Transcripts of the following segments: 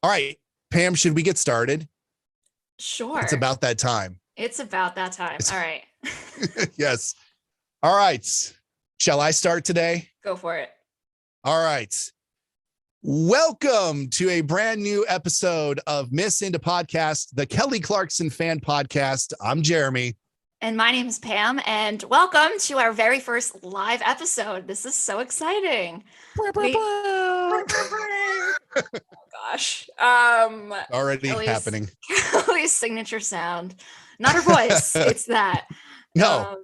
All right, Pam, should we get started? Sure. It's about that time. It's about that time. All right. Yes. All right. Shall I start today? Go for it. All right. Welcome to a brand new episode of Miss Indepodcast, the Kelly Clarkson fan podcast. I'm Jeremy. And my name is Pam, and welcome to our very first live episode. This is so exciting. Oh gosh. Already happening. Kelly's signature sound. Not her voice. It's that. No.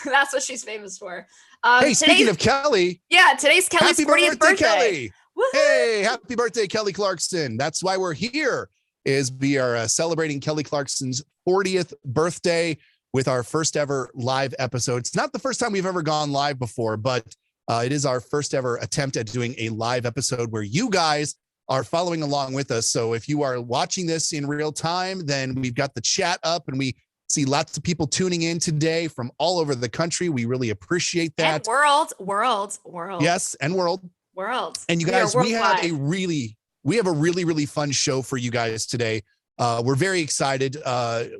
That's what she's famous for. Hey, speaking of Kelly. Yeah, today's Kelly's 40th birthday. Kelly. Woo-hoo! Hey, happy birthday, Kelly Clarkson. That's why we're here, is we are celebrating Kelly Clarkson's 40th birthday with our first ever live episode. It's not the first time we've ever gone live before, but it is our first ever attempt at doing a live episode where you guys are following along with us. So if you are watching this in real time, then we've got the chat up and we see lots of people tuning in today from all over the country. We really appreciate that. And world. Yes, and world. And you guys, we have a really fun show for you guys today. We're very excited.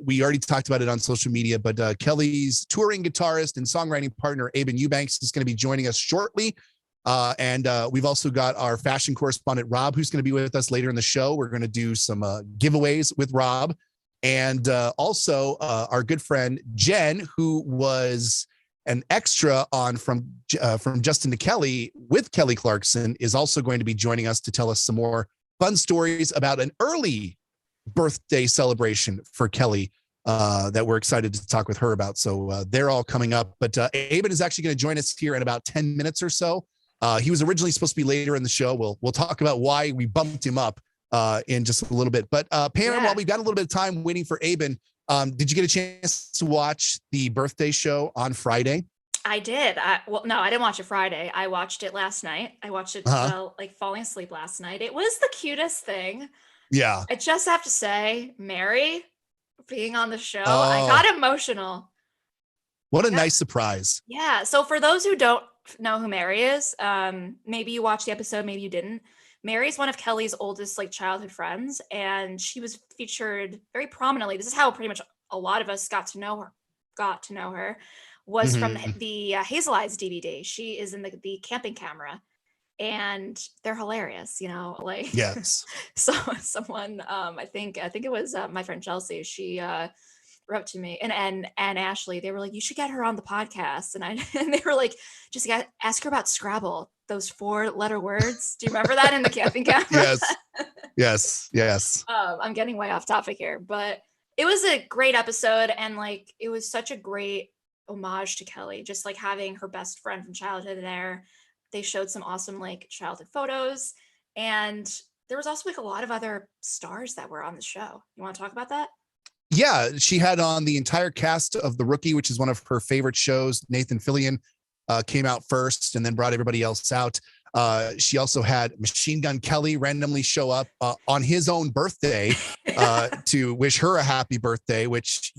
We already talked about it on social media, but Kelly's touring guitarist and songwriting partner, Aben Eubanks, is going to be joining us shortly. And we've also got our fashion correspondent, Rob, who's going to be with us later in the show. We're going to do some giveaways with Rob. And also our good friend, Jen, who was an extra on from Justin to Kelly with Kelly Clarkson, is also going to be joining us to tell us some more fun stories about an early birthday celebration for Kelly that we're excited to talk with her about. So they're all coming up. But Aben is actually going to join us here in about 10 minutes or so. He was originally supposed to be later in the show. We'll talk about why we bumped him up in just a little bit. But Pam, while we've got a little bit of time waiting for Aben, did you get a chance to watch the birthday show on Friday? I did. No, I didn't watch it Friday. I watched it last night. I watched it like falling asleep last night. It was the cutest thing. Yeah. I just have to say, Mary being on the show, I got emotional. What a nice surprise. Yeah. So for those who don't know who Mary is, maybe you watched the episode, maybe you didn't. Mary's one of Kelly's oldest like childhood friends, and she was featured very prominently. This is how pretty much a lot of us got to know her was from the Hazel Eyes DVD. She is in the camping camera, and they're hilarious, like, yes. So someone, I think it was my friend Chelsea, she wrote to me and Ashley, they were like, you should get her on the podcast. And they were like, just ask her about Scrabble, those 4-letter words. Do you remember that in the camping camera? Yes. I'm getting way off topic here, but it was a great episode. And like, it was such a great homage to Kelly, just like having her best friend from childhood there. They showed some awesome like childhood photos, and there was also like a lot of other stars that were on the show. You want to talk about that? Yeah, she had on the entire cast of The Rookie, which is one of her favorite shows. Nathan Fillion came out first and then brought everybody else out. She also had Machine Gun Kelly randomly show up on his own birthday to wish her a happy birthday, which,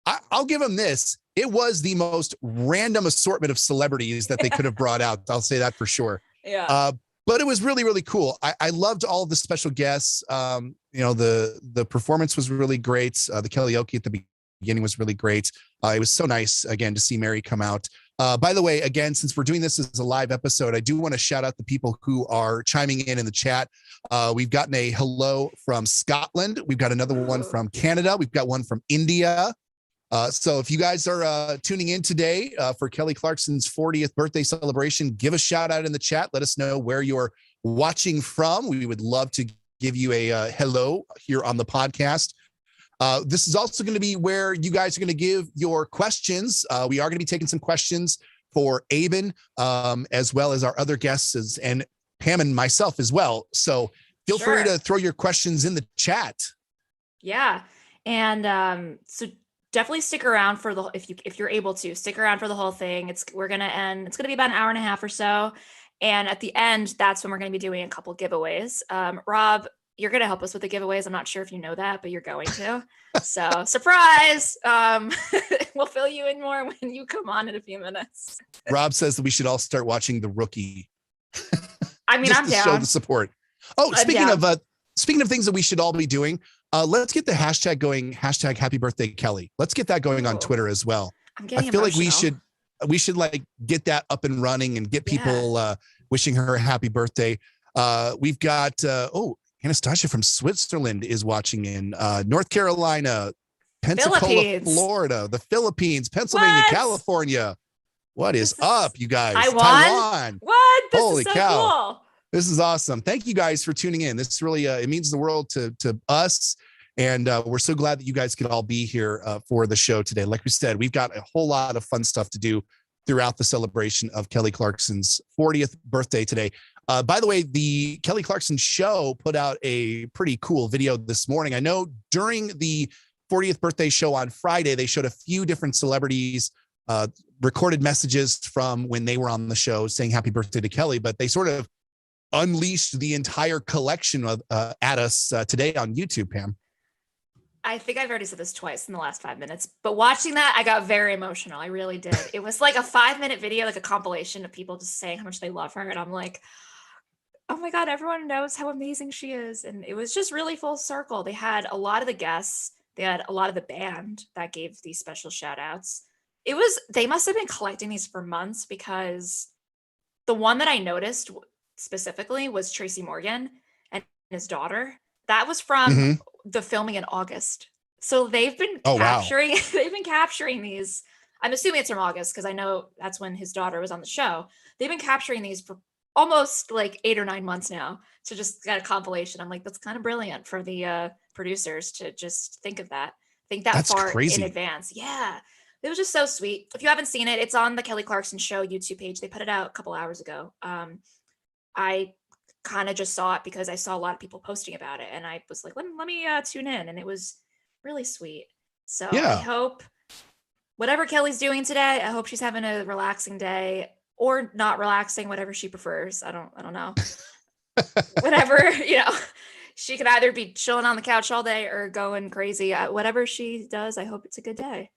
I'll give him this. It was the most random assortment of celebrities that they could have brought out. I'll say that for sure. Yeah. But it was really, really cool. I loved all of the special guests. The performance was really great. The karaoke at the beginning was really great. It was so nice, again, to see Mary come out. By the way, again, since we're doing this as a live episode, I do want to shout out the people who are chiming in the chat. We've gotten a hello from Scotland. We've got another one from Canada. We've got one from India. So if you guys are tuning in today for Kelly Clarkson's 40th birthday celebration, give a shout out in the chat. Let us know where you're watching from. We would love to give you a hello here on the podcast. This is also going to be where you guys are going to give your questions. We are going to be taking some questions for Aben, as well as our other guests and Pam and myself as well. So feel free to throw your questions in the chat. Yeah. And so definitely stick around for if you're able to stick around for the whole thing. It's going to be about an hour and a half or so. And at the end, that's when we're going to be doing a couple giveaways. Rob, you're going to help us with the giveaways. I'm not sure if you know that, but you're going to. So surprise. We'll fill you in more when you come on in a few minutes. Rob says that we should all start watching The Rookie. I mean, I'm down. Show the support. Oh, speaking of speaking of things that we should all be doing, let's get the hashtag going. Hashtag Happy Birthday, Kelly. Let's get that going on Twitter as well. I'm getting I feel emotional. like we should like get that up and running and get people wishing her a happy birthday. We've got Anastasia from Switzerland is watching in North Carolina, Pensacola, Florida, the Philippines, Pennsylvania, California. What is up, you guys? Taiwan. What? This Holy is so cow. Cool. This is awesome. Thank you guys for tuning in. This really, it means the world to us. And we're so glad that you guys could all be here for the show today. Like we said, we've got a whole lot of fun stuff to do throughout the celebration of Kelly Clarkson's 40th birthday today. By the way, the Kelly Clarkson show put out a pretty cool video this morning. I know during the 40th birthday show on Friday, they showed a few different celebrities recorded messages from when they were on the show saying happy birthday to Kelly, but they sort of unleashed the entire collection of, at us today on YouTube, Pam. I think I've already said this twice in the last 5 minutes, but watching that, I got very emotional. I really did. It was like a 5-minute video, like a compilation of people just saying how much they love her. And I'm like, oh my God, everyone knows how amazing she is. And it was just really full circle. They had a lot of the guests. They had a lot of the band that gave these special shout outs. They must have been collecting these for months, because the one that I noticed specifically was Tracy Morgan and his daughter. That was from the filming in August. So they've been they've been capturing these. I'm assuming it's from August, because I know that's when his daughter was on the show. They've been capturing these for almost like 8 or 9 months now to just get a compilation. I'm like, that's kind of brilliant for the producers to just think of that. Think that that's far crazy in advance. Yeah. It was just so sweet. If you haven't seen it, it's on the Kelly Clarkson Show YouTube page. They put it out a couple hours ago. I kind of just saw it because I saw a lot of people posting about it, and I was like, let me tune in, and it was really sweet. So I hope whatever Kelly's doing today, I hope she's having a relaxing day, or not relaxing, whatever she prefers. I don't know. Whatever, she could either be chilling on the couch all day or going crazy. Whatever she does, I hope it's a good day.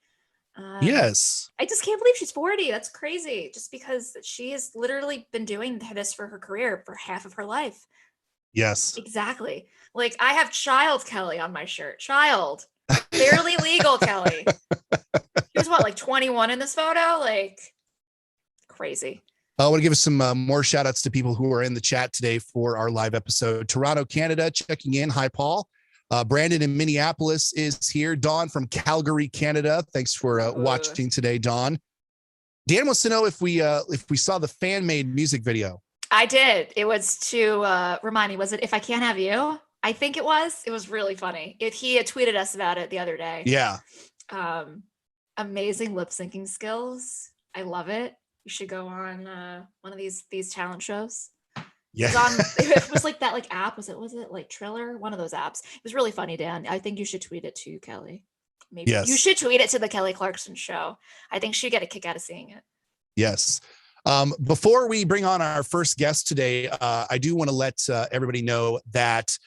Yes. I just can't believe she's 40. That's crazy. Just because she has literally been doing this for her career for half of her life. Yes. Exactly. Like, I have child Kelly on my shirt. Child. Barely legal Kelly. She was like 21 in this photo? Like, crazy. I want to give some more shout outs to people who are in the chat today for our live episode. Toronto, Canada, checking in. Hi, Paul. Brandon in Minneapolis is here. Dawn from Calgary, Canada. Thanks for watching today, Dawn. Dan wants to know if we saw the fan-made music video. I did. It was to remind me, was it If I Can't Have You? I think it was. It was really funny. He had tweeted us about it the other day. Yeah. Amazing lip syncing skills. I love it. You should go on one of these talent shows. Yeah. It was like that app. Was it like Triller? One of those apps. It was really funny, Dan. I think you should tweet it to Kelly. Maybe you should tweet it to the Kelly Clarkson Show. I think she'd get a kick out of seeing it. Yes. Before we bring on our first guest today, I do want to let everybody know that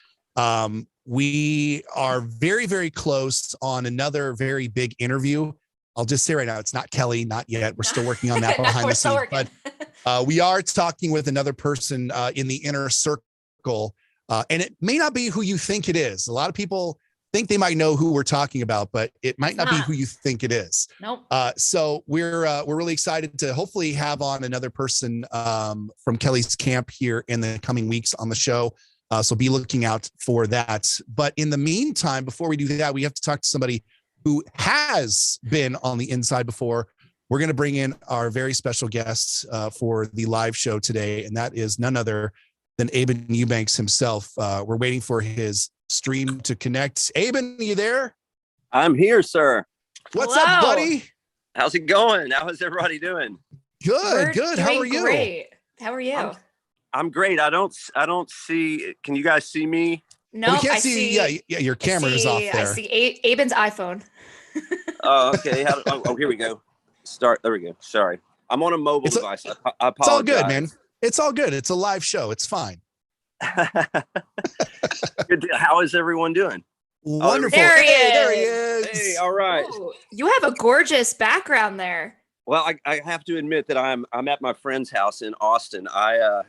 we are very, very close on another very big interview. I'll just say right now, it's not Kelly, not yet. We're still working on that behind the scenes. But we are talking with another person in the inner circle, and it may not be who you think it is. A lot of people think they might know who we're talking about, but it might not be who you think it is. Nope. So we're really excited to hopefully have on another person from Kelly's camp here in the coming weeks on the show. So be looking out for that. But in the meantime, before we do that, we have to talk to somebody who has been on the inside before. We're going to bring in our very special guest for the live show today, and that is none other than Aben Eubanks himself. We're waiting for his stream to connect. Aben, you there? I'm here, sir. What's up, buddy? How's it going? How is everybody doing? Good. How are you? Great. How are you? I'm great. I don't see. Can you guys see me? No, we can't see. Yeah, your camera is off there. I see Aben's iPhone. Oh, okay. Here we go. Start. There we go. Sorry, I'm on a mobile device. I apologize. It's all good, man. It's all good. It's a live show. It's fine. Good deal. How is everyone doing? Wonderful. There he is. Hey, all right. Ooh, you have a gorgeous background there. Well, I have to admit that I'm at my friend's house in Austin. I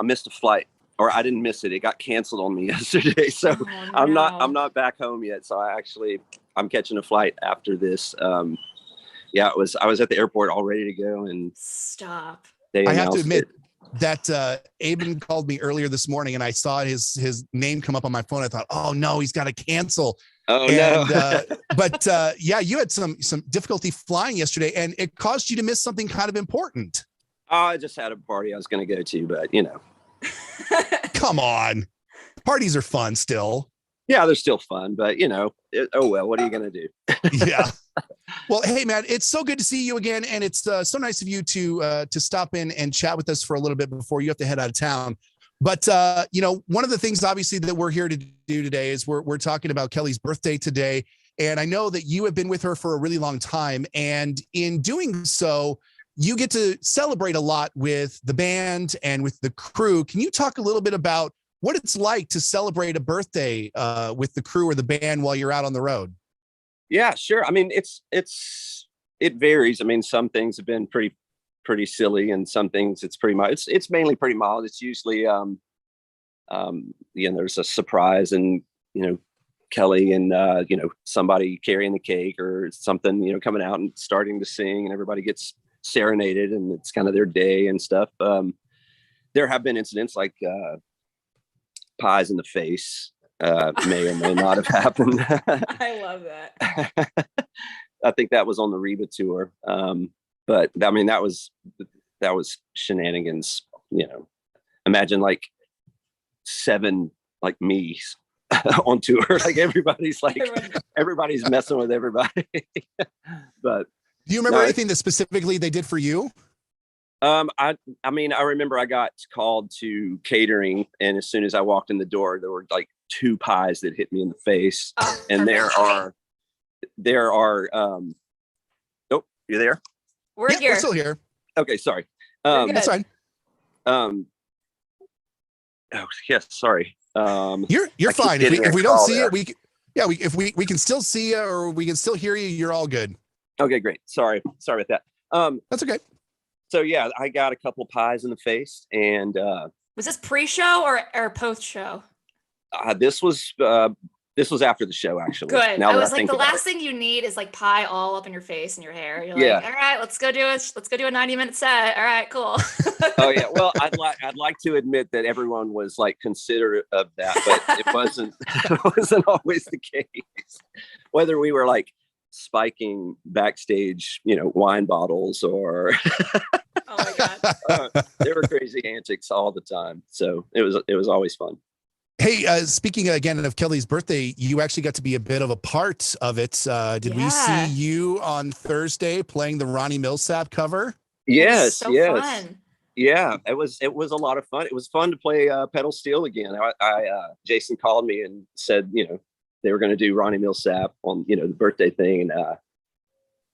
missed a flight or I didn't miss it. It got canceled on me yesterday. So I'm not back home yet. So I'm catching a flight after this. I was at the airport all ready to go, and stop. I have to admit that Aben called me earlier this morning, and I saw his name come up on my phone. I thought, oh no, he's got to cancel. Oh no. But you had some difficulty flying yesterday, and it caused you to miss something kind of important. I just had a party I was going to go to, but Come on, parties are fun still. Yeah, they're still fun, but oh well, what are you going to do? Yeah. Well, hey man, it's so good to see you again, and it's so nice of you to stop in and chat with us for a little bit before you have to head out of town. But one of the things obviously that we're here to do today is we're talking about Kelly's birthday today, and I know that you have been with her for a really long time, and in doing so, you get to celebrate a lot with the band and with the crew. Can you talk a little bit about what it's like to celebrate a birthday with the crew or the band while you're out on the road? Yeah, sure. I mean, it varies. I mean, some things have been pretty silly, and some things it's pretty mild. It's mainly pretty mild. It's usually there's a surprise, and Kelly and somebody carrying the cake or something, coming out and starting to sing, and everybody gets serenaded, and it's kind of their day and stuff. There have been incidents like pies in the face may or may not have happened. I love that. I think that was on the Reba tour. But I mean, that was shenanigans, imagine like 7 like me's on tour. Like everybody's messing with everybody. But do you remember anything that specifically they did for you? I remember I got called to catering, and as soon as I walked in the door, there were like 2 pies that hit me in the face. Oh, and there are oh, you there? We're here. We're still here. Okay, sorry. That's fine. Oh yes, sorry. You're fine. If we don't see it, if we can still see you or we can still hear you, you're all good. Okay, great. Sorry about that. That's okay. So yeah, I got a couple pies in the face, and was this pre-show or post-show? This was after the show, actually. Good. I was like, the last thing you need is like pie all up in your face and your hair. You're like, all right, let's go do a 90-minute set. All right, cool. Oh yeah. Well, I'd like to admit that everyone was like considerate of that, but it wasn't always the case. Whether we were like spiking backstage, wine bottles or oh my God. There were crazy antics all the time. So it was always fun. Hey, speaking again of Kelly's birthday, you actually got to be a bit of a part of it. Did we see you on Thursday playing the Ronnie Milsap cover? Yes, so fun. Yeah, it was a lot of fun. It was fun to play pedal steel again. Jason called me and said, they were going to do Ronnie Milsap on, the birthday thing. And,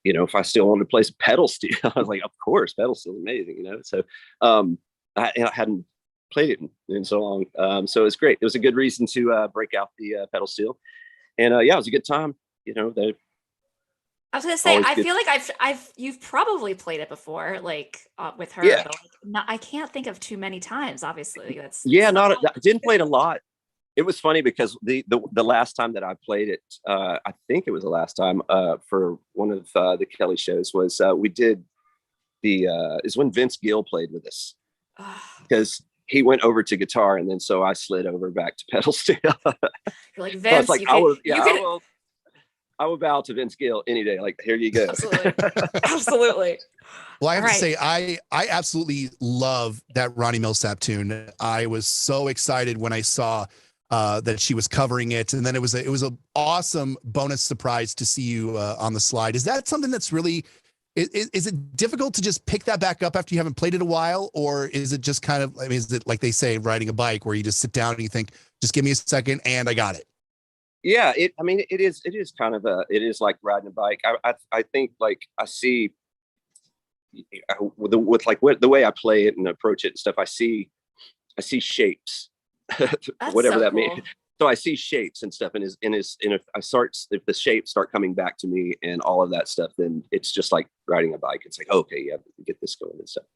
if I still wanted to play some pedal steel, I was like, of course, pedal steel is amazing, So I hadn't played it in so long. So it was great. It was a good reason to break out the pedal steel. And it was a good time. I was gonna say, I feel like you've probably played it before, like with her. Yeah. But I can't think of too many times. Obviously, I didn't play it a lot. It was funny because the last time that I played it, I think it was the last time for one of the Kelly shows was we did is when Vince Gill played with us, because he went over to guitar, and then so I slid over back to pedal steel. You're like, Vince, so I will bow to Vince Gill any day. Like, here you go. Absolutely. Well, I have to say, I absolutely love that Ronnie Milsap tune. I was so excited when I saw that she was covering it, and then it was an awesome bonus surprise to see you on the slide. Is that something that's really is it difficult to just pick that back up after you haven't played it a while, or is it just kind of, is it like they say riding a bike where you just sit down and you think, just give me a second and I got it? Yeah, it is kind of it is like riding a bike. I think like I see with the way I play it and approach it and stuff, I see shapes, whatever that means. So I see shapes and stuff, and if the shapes start coming back to me and all of that stuff, then it's just like riding a bike. It's like, okay, yeah, get this going and stuff.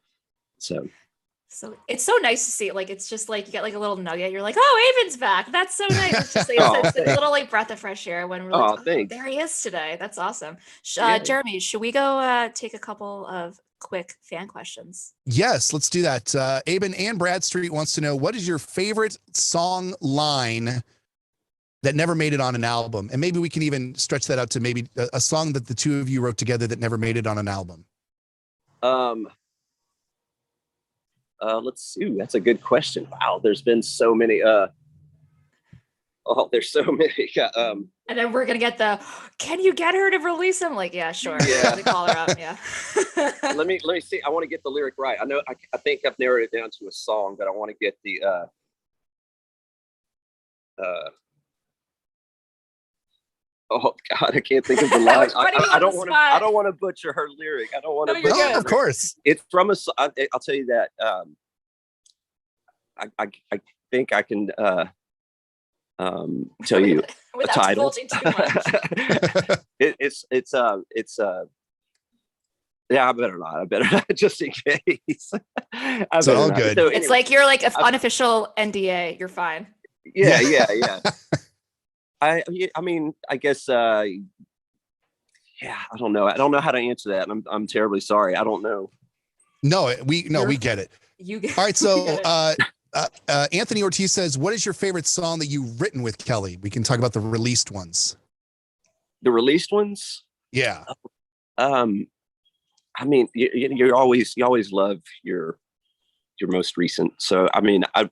So it's so nice to see it. Like, it's just like you get like a little nugget. You're like, oh, Avon's back. That's so nice. It's just like, it's a little like breath of fresh air when we're like, oh, there he is today. That's awesome. Jeremy, should we go take a couple of quick fan questions? Yes, let's do that. Aben and Bradstreet wants to know, what is your favorite song line that never made it on an album? And maybe we can even stretch that out to maybe a song that the two of you wrote together that never made it on an album. Let's see. That's a good question. Wow, there's been so many. There's so many. And then we're gonna get can you get her to release them? Like, yeah, sure. Yeah. We call her up. Yeah. let me see. I want to get the lyric right. I know. I think I've narrowed it down to a song, but I want to get the. Oh God, I can't think of the line. I don't want to. I don't want to butcher her lyric. I don't want to. No, of course. It's from a. I'll tell you that. I think I can tell you a title. Too much. It's yeah. I better not. Just in case. It's all good. So, it's like you're like an unofficial NDA. You're fine. Yeah. I mean, I guess, yeah, I don't know. I don't know how to answer that. I'm terribly sorry. I don't know. No, we get it. All right. So, Anthony Ortiz says, what is your favorite song that you've written with Kelly? We can talk about the released ones. The released ones? Yeah. I mean, you always love your most recent. So, I mean, I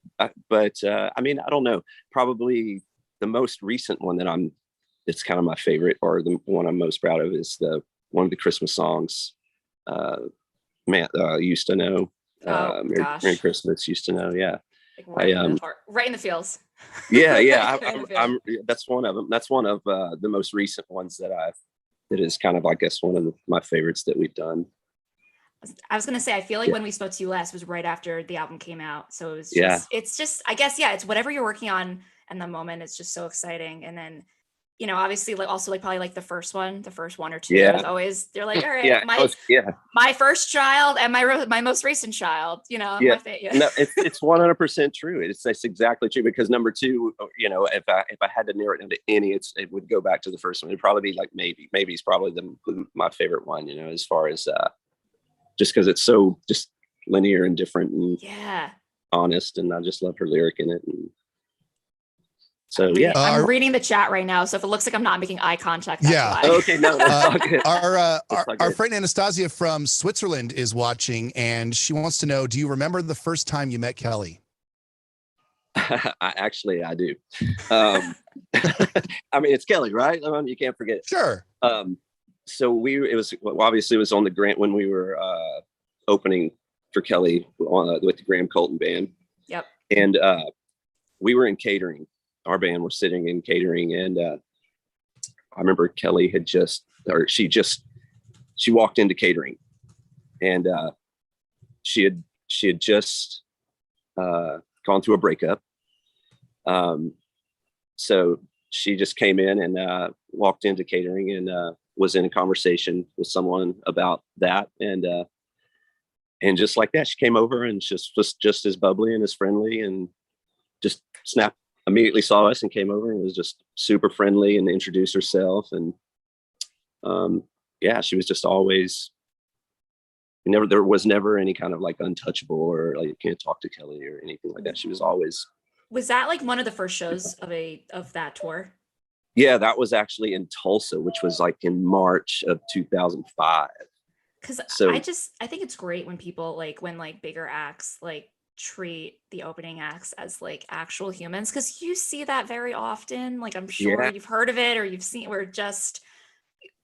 mean, I don't know, probably the most recent one that it's kind of my favorite, or the one I'm most proud of, is one of the Christmas songs. Used to know. Merry Christmas, used to know. Yeah. Right in the feels. Yeah. I'm that's one of them. That's one of the most recent ones that is kind of, I guess, one of my favorites that we've done. I was going to say, I feel like when we spoke to you last was right after the album came out. So it was just, it's just, I guess, it's whatever you're working on in the moment. It's just so exciting. And then, obviously, like, also, like, probably like the first one or two, is always, they're like, all right, my first child and my most recent child, No, it's 100% true. It's exactly true, because number two, if I had to narrow it down to any, it would go back to the first one. It'd probably be like maybe it's probably my favorite one, as far as, just because it's so just linear and different and honest, and I just love her lyric in it. And so I'm reading the chat right now, so if it looks like I'm not making eye contact, that's why. Okay, no, that's all good. Our friend Anastasia from Switzerland is watching, and she wants to know, do you remember the first time you met Kelly? I do. I mean, it's Kelly, right? You can't forget. Sure. So obviously it was on the Grant when we were opening for Kelly with the Graham Colton band. Yep. And we were in catering. Our band was sitting in catering, and I remember Kelly she walked into catering, and she had just gone through a breakup. So she just came in and walked into catering and was in a conversation with someone about that, and just like that, she came over and just as bubbly and as friendly, and just immediately saw us and came over and was just super friendly and introduced herself. And she was just always there was never any kind of like untouchable or like you can't talk to Kelly or anything like that. She was always. Was that like one of the first shows of that tour? Yeah, that was actually in Tulsa, which was like in March of 2005. Because I think it's great when people when bigger acts like treat the opening acts as like actual humans, because you see that very often. Like, I'm sure you've heard of it or you've seen where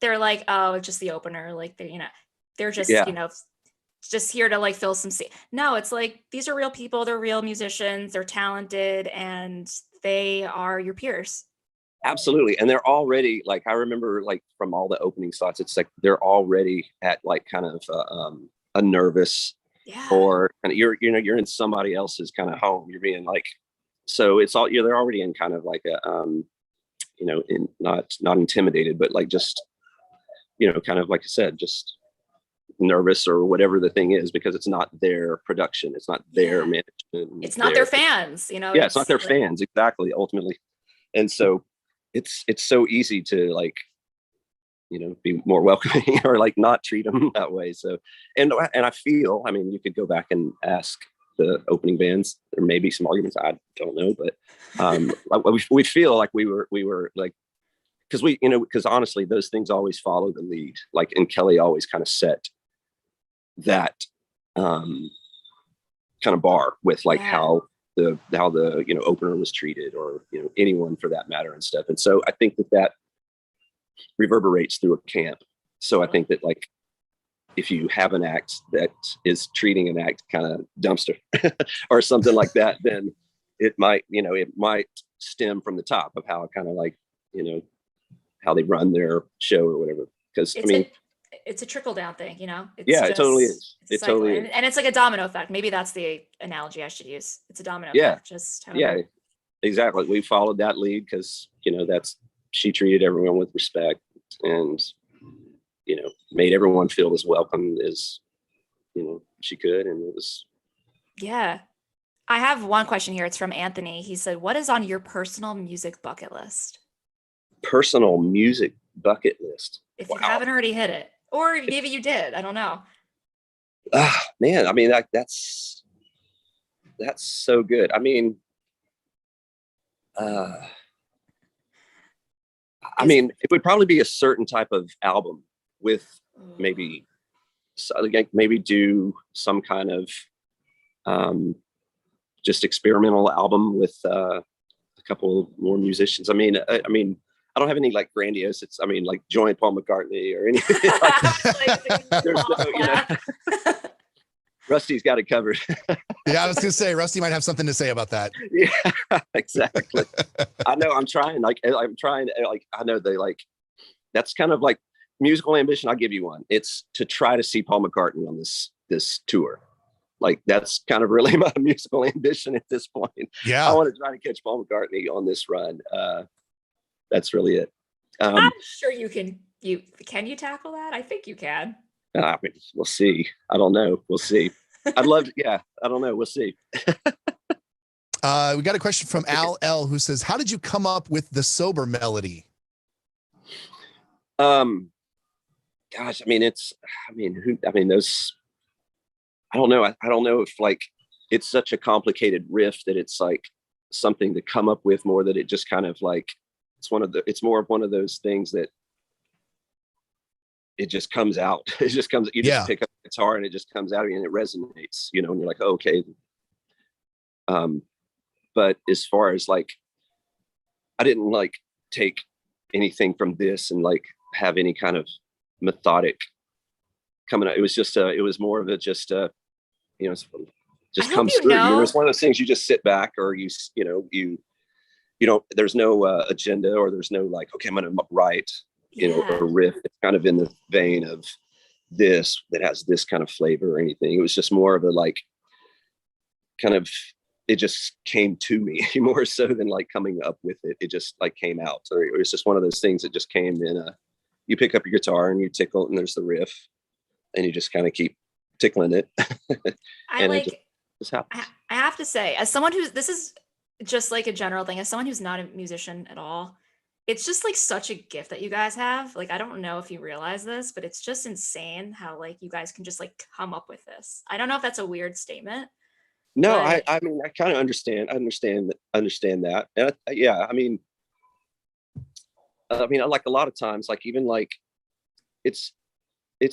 they're like, oh, it's just the opener. Like they're just, just here to like fill some seat. No, it's like, these are real people. They're real musicians. They're talented, and they are your peers. Absolutely. And they're already like, I remember like from all the opening slots, it's like they're already at like kind of a nervous or kind of you're in somebody else's kind of home. You're being like, so it's all, they're already in kind of like a not intimidated, but like just kind of like I said, just nervous or whatever the thing is, because it's not their production. It's not their management. It's not their fans, you know? Yeah, it's not their fans, exactly, ultimately. And so it's so easy to like, you know, be more welcoming or like not treat them that way. So, and I feel, I mean, you could go back and ask the opening bands, there may be some arguments, I don't know, but we feel like we were like, because we, you know, because honestly, those things always follow the lead, like, and Kelly always kind of set that kind of bar with like how the you know, opener was treated, or, you know, anyone for that matter and stuff. And so I think that reverberates through a camp. So I think that, like, if you have an act that is treating an act kind of dumpster or something like that, then it might, you know, it might stem from the top of how it kind of like, you know, how they run their show or whatever. Because I mean, it's a trickle down thing, you know? It's it totally is. It totally is. And it's like a domino effect. Maybe that's the analogy I should use. It's a domino effect. Just exactly. We followed that lead because, you know, she treated everyone with respect and, you know, made everyone feel as welcome as, you know, she could. And it was. Yeah. I have one question here. It's from Anthony. He said, what is on your personal music bucket list? Personal music bucket list. If you haven't already hit it, or maybe you did, I don't know. Man, I mean, that's so good. I mean, it would probably be a certain type of album with maybe do some kind of just experimental album with a couple more musicians. I mean, I don't have any like grandiose. It's, I mean, like join Paul McCartney or anything. There's no, you know, Rusty's got it covered. Yeah, I was gonna say Rusty might have something to say about that. Yeah, exactly. I know. I'm trying. Like, I know they like. That's kind of like musical ambition. I'll give you one. It's to try to see Paul McCartney on this tour. Like, that's kind of really my musical ambition at this point. Yeah, I want to try to catch Paul McCartney on this run. That's really it. I'm sure you can. Can you tackle that? I think you can. I mean, we'll see. I don't know. We'll see. I'd love to. Yeah, I don't know. We'll see. We got a question from Al L, who says, "How did you come up with the sober melody?" Gosh, I mean, those. I don't know. I don't know if like it's such a complicated riff that it's like something to come up with more that it just kind of like. It's more of one of those things that it just comes out. It just comes, you just pick up the guitar and it just comes out and it resonates, you know, and you're like, oh, okay. But as far as like, I didn't like take anything from this and like have any kind of methodic coming out. It was just it was more of a just you know, just comes through. You know, it's one of those things you just sit back or you don't, there's no agenda or there's no like, okay, I'm going to write, you know, a riff. It's kind of in the vein of this that has this kind of flavor or anything. It was just more of a like, kind of, it just came to me more so than like coming up with it. It just like came out. So it was just one of those things that just came in you pick up your guitar and you tickle it and there's the riff and you just kind of keep tickling it. It just happens. I have to say, as someone this is just like a general thing, as someone who's not a musician at all, it's just like such a gift that you guys have. Like, I don't know if you realize this, but it's just insane how like you guys can just like come up with this. I don't know if that's a weird statement. No, but I mean, I kind of understand. I understand that. And I mean, like a lot of times, like even like it's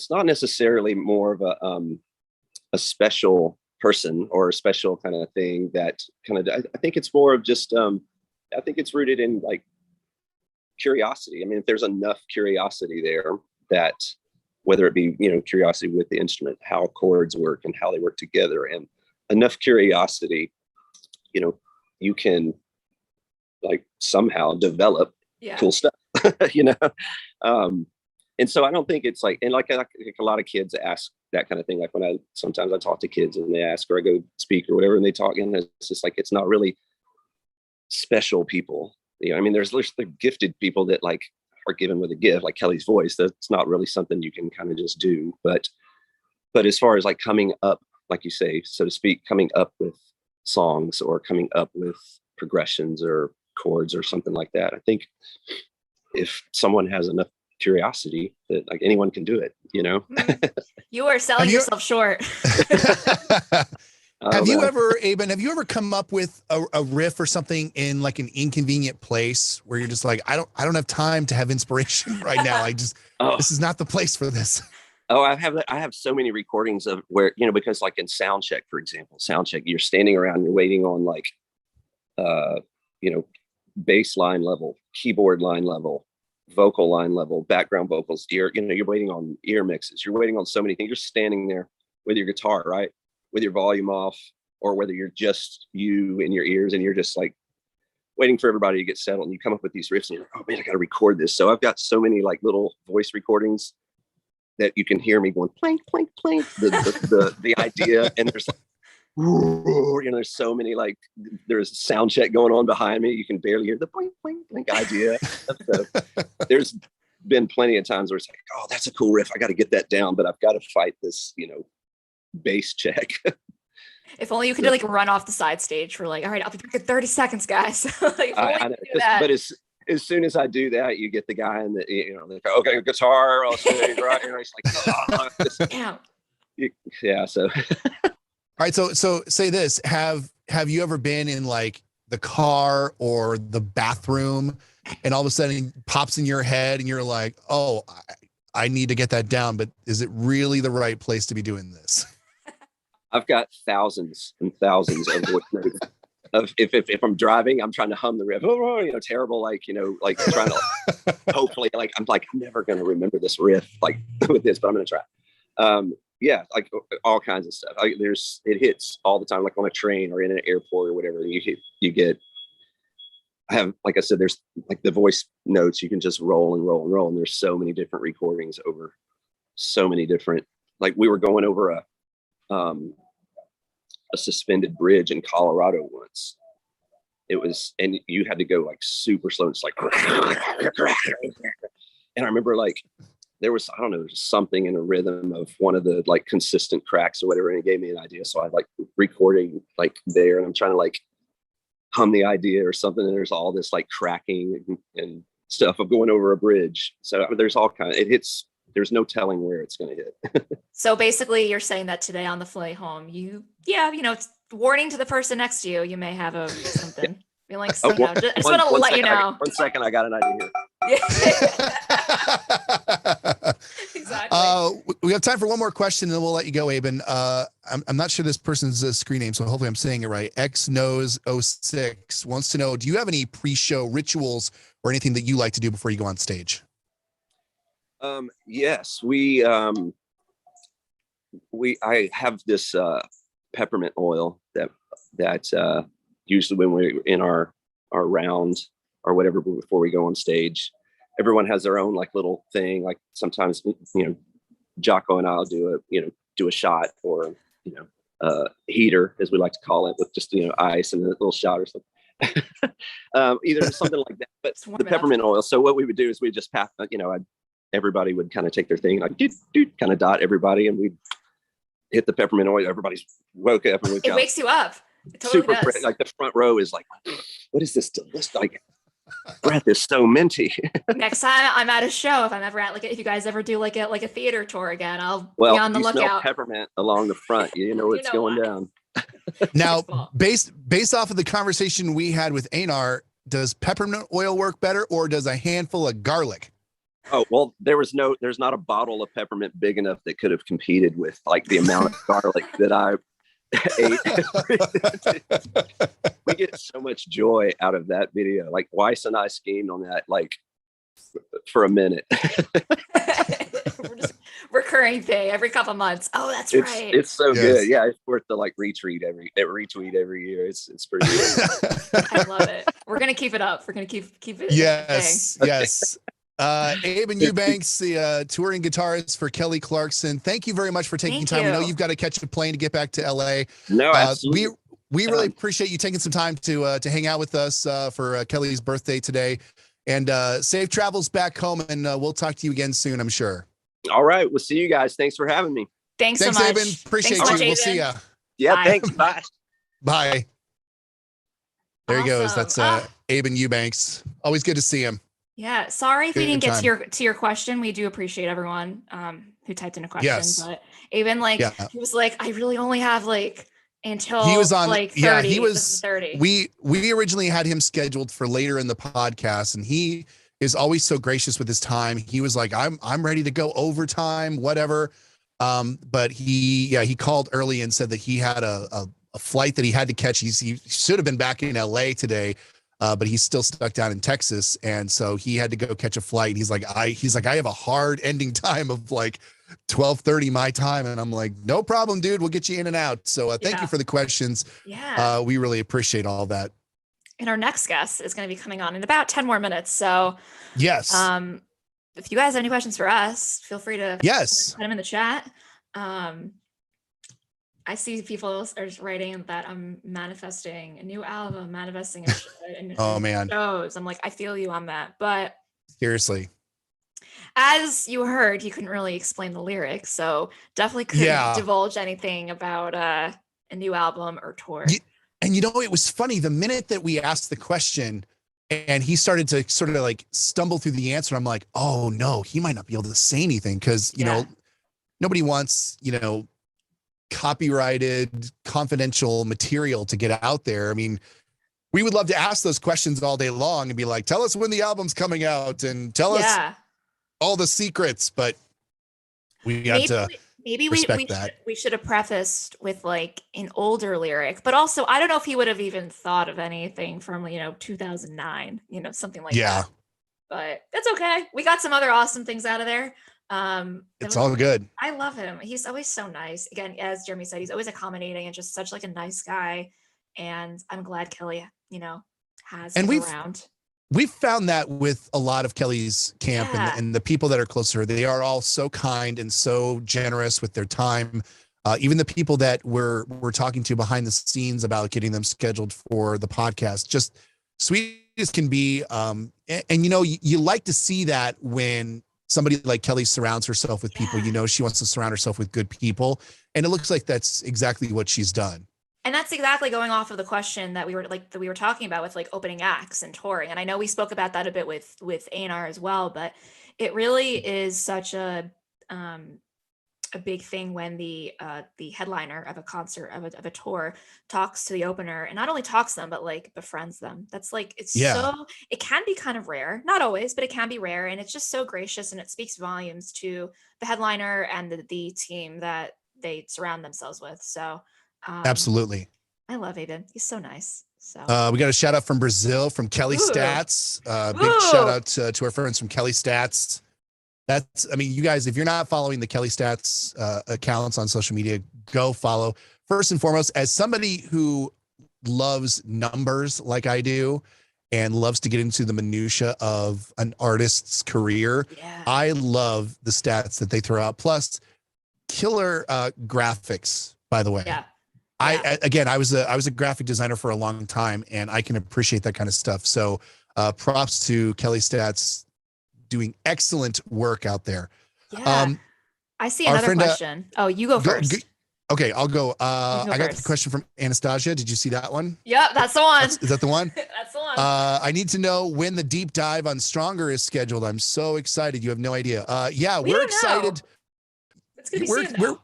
not necessarily more of a special person or a special kind of thing that kind of, I think it's more of just, I think it's rooted in like curiosity. I mean, if there's enough curiosity there that whether it be, you know, curiosity with the instrument, how chords work and how they work together, and enough curiosity, you know, you can like somehow develop cool stuff, you know? And so I don't think it's like, and like a lot of kids ask that kind of thing. Like when sometimes I talk to kids and they ask, or I go speak or whatever, and they talk, and it's just like, it's not really special people. You know, I mean, there's the gifted people that like are given with a gift, like Kelly's voice. That's not really something you can kind of just do. But but as far as like coming up, like you say, so to speak, coming up with songs or coming up with progressions or chords or something like that, I think if someone has enough curiosity, that like anyone can do it, you know. You are selling yourself short. Have you ever, Aben, have you ever come up with a riff or something in like an inconvenient place where you're just like, I don't have time to have inspiration right now. This is not the place for this. Oh, I have so many recordings of where, you know, because like in sound check, for example, you're standing around, you're waiting on like, you know, bass line level, keyboard line level, vocal line level, background vocals, you're waiting on ear mixes. You're waiting on so many things. You're standing there with your guitar, right? With your volume off, or whether you're just you in your ears and you're just like waiting for everybody to get settled, and you come up with these riffs and you're like, oh man, I got to record this. So I've got so many like little voice recordings that you can hear me going plank, plank, plank, the idea. And there's like, you know, there's so many, like there's a sound check going on behind me. You can barely hear the plank, plank, plank idea. So there's been plenty of times where it's like, oh, that's a cool riff. I got to get that down, but I've got to fight this, you know, bass check. If only you could like run off the side stage for like, all right, I'll be back in 30 seconds, guys. Like, but as soon as I do that, you get the guy in the, you know, like, okay, guitar, I'll say, right? And it's like, yeah. So, all right. So say this, have you ever been in like the car or the bathroom and all of a sudden it pops in your head and you're like, oh, I need to get that down, but is it really the right place to be doing this? I've got thousands and thousands of voice notes. If I'm driving, I'm trying to hum the riff, you know, terrible, like, you know, like trying to like, hopefully, like, I'm never going to remember this riff, like with this, but I'm going to try. Yeah, like all kinds of stuff. It hits all the time, like on a train or in an airport or whatever. I have, like I said, there's like the voice notes, you can just roll and roll and roll. And there's so many different recordings over so many different, like we were going over a suspended bridge in Colorado once. It was, and you had to go like super slow. It's like, and I remember like there was, I don't know, there's something in a rhythm of one of the like consistent cracks or whatever, and it gave me an idea. So I like recording like there, and I'm trying to like hum the idea or something, and there's all this like cracking and stuff of going over a bridge. So there's all kind of, it hits. There's no telling where it's going to hit. So basically you're saying that today on the flight home, you know, it's warning to the person next to you. You may have something. You're like, I just want to let you know. 1 second. I got an idea here. Exactly. We have time for one more question and then we'll let you go, Aben. I'm not sure this person's screen name, so hopefully I'm saying it right. XNose06 wants to know, do you have any pre-show rituals or anything that you like to do before you go on stage? Yes, I have this peppermint oil that usually when we're in our round or whatever before we go on stage, everyone has their own like little thing. Like sometimes, you know, Jocko and I'll do a shot or, you know, heater, as we like to call it, with just, you know, ice and a little shot or something. Either something like that, but the peppermint oil. So what we would do is we just pass, you know, everybody would kind of take their thing, like kind of dot everybody, and we'd hit the peppermint oil. Everybody's woke up, and it wakes you up. It totally does. Like the front row is like, what is this delicious? Like, breath is so minty. Next time I'm at a show, if I'm ever at if you guys ever do like a theater tour again, I'll be on the lookout. Smell peppermint along the front. You know what's going down. Now, based off of the conversation we had with Einar, does peppermint oil work better, or does a handful of garlic? Oh, well, there's not a bottle of peppermint big enough that could have competed with like the amount of garlic that I ate. We get so much joy out of that video. Like Weiss and I schemed on that like for a minute. We're just recurring thing every couple months. Oh, that's right. It's so good. Yeah, it's worth the like retweet every year. It's pretty good. I love it. We're gonna keep it up. We're gonna keep it. Yes. Aben Eubanks, the touring guitarist for Kelly Clarkson. Thank you very much for taking time. I know you've got to catch a plane to get back to LA. No, absolutely. We really appreciate you taking some time to hang out with us for Kelly's birthday today. And safe travels back home, and we'll talk to you again soon, I'm sure. All right. We'll see you guys. Thanks for having me. Thanks so much. Aben. Appreciate you. We'll see ya. Yeah, thanks. Bye. Bye. There he goes. That's Aben Eubanks. Always good to see him. Yeah. Sorry if we didn't get to your question. We do appreciate everyone who typed in a question. Yes. But Aben, he was like, I really only have until he was on 30. Yeah, he was 30. We originally had him scheduled for later in the podcast, and he is always so gracious with his time. He was like, I'm ready to go overtime, whatever. But he called early and said that he had a flight that he had to catch. He should have been back in LA today, but he's still stuck down in Texas. And so he had to go catch a flight. He's like, I have a hard ending time of 12:30 my time. And I'm like, no problem, dude. We'll get you in and out. So thank you for the questions. Yeah. We really appreciate all that. And our next guest is going to be coming on in about 10 more minutes. So yes. If you guys have any questions for us, feel free to put them in the chat. I see people are writing that I'm manifesting a new album, manifesting shows. I'm like, I feel you on that. But seriously, as you heard, you couldn't really explain the lyrics. So definitely couldn't divulge anything about a new album or tour. And it was funny. The minute that we asked the question and he started to sort of stumble through the answer, I'm like, oh no, he might not be able to say anything because, nobody wants, copyrighted, confidential material to get out there. I mean, we would love to ask those questions all day long and be like, tell us when the album's coming out and tell us all the secrets, but we should have prefaced with an older lyric, but also I don't know if he would have even thought of anything from 2009, something like that. But that's okay. We got some other awesome things out of there. It's all good. I love him. He's always so nice. Again, as Jeremy said, he's always accommodating and just such a nice guy. And I'm glad Kelly, has him around. We've found that with a lot of Kelly's camp and the people that are close to her. They are all so kind and so generous with their time. Even the people that we're talking to behind the scenes about getting them scheduled for the podcast, just sweet as can be. You like to see that when somebody like Kelly surrounds herself with people, she wants to surround herself with good people. And it looks like that's exactly what she's done. And that's exactly going off of the question that we were talking about with opening acts and touring. And I know we spoke about that a bit with A&R as well, but it really is such a big thing when the headliner of a concert of a tour talks to the opener, and not only talks to them but befriends them. That's so it can be kind of rare, not always, but it can be rare, and it's just so gracious, and it speaks volumes to the headliner and the team that they surround themselves with. So absolutely, I love Aben. He's so nice. So we got a shout out from Brazil from Kelly Stats. Big shout out to our friends from Kelly Stats. You guys, if you're not following the Kelly Stats accounts on social media, go follow. First and foremost, as somebody who loves numbers like I do and loves to get into the minutia of an artist's career, I love the stats that they throw out. Plus, killer graphics, by the way. I was a graphic designer for a long time, and I can appreciate that kind of stuff. So props to Kelly Stats, doing excellent work out there. I see another question. You go first. Okay, I'll go. I got the question from Anastasia. Did you see that one? Yep, that's the one. Is that the one? That's the one. I need to know when the deep dive on Stronger is scheduled. I'm so excited. You have no idea. We're excited. It's gonna be soon.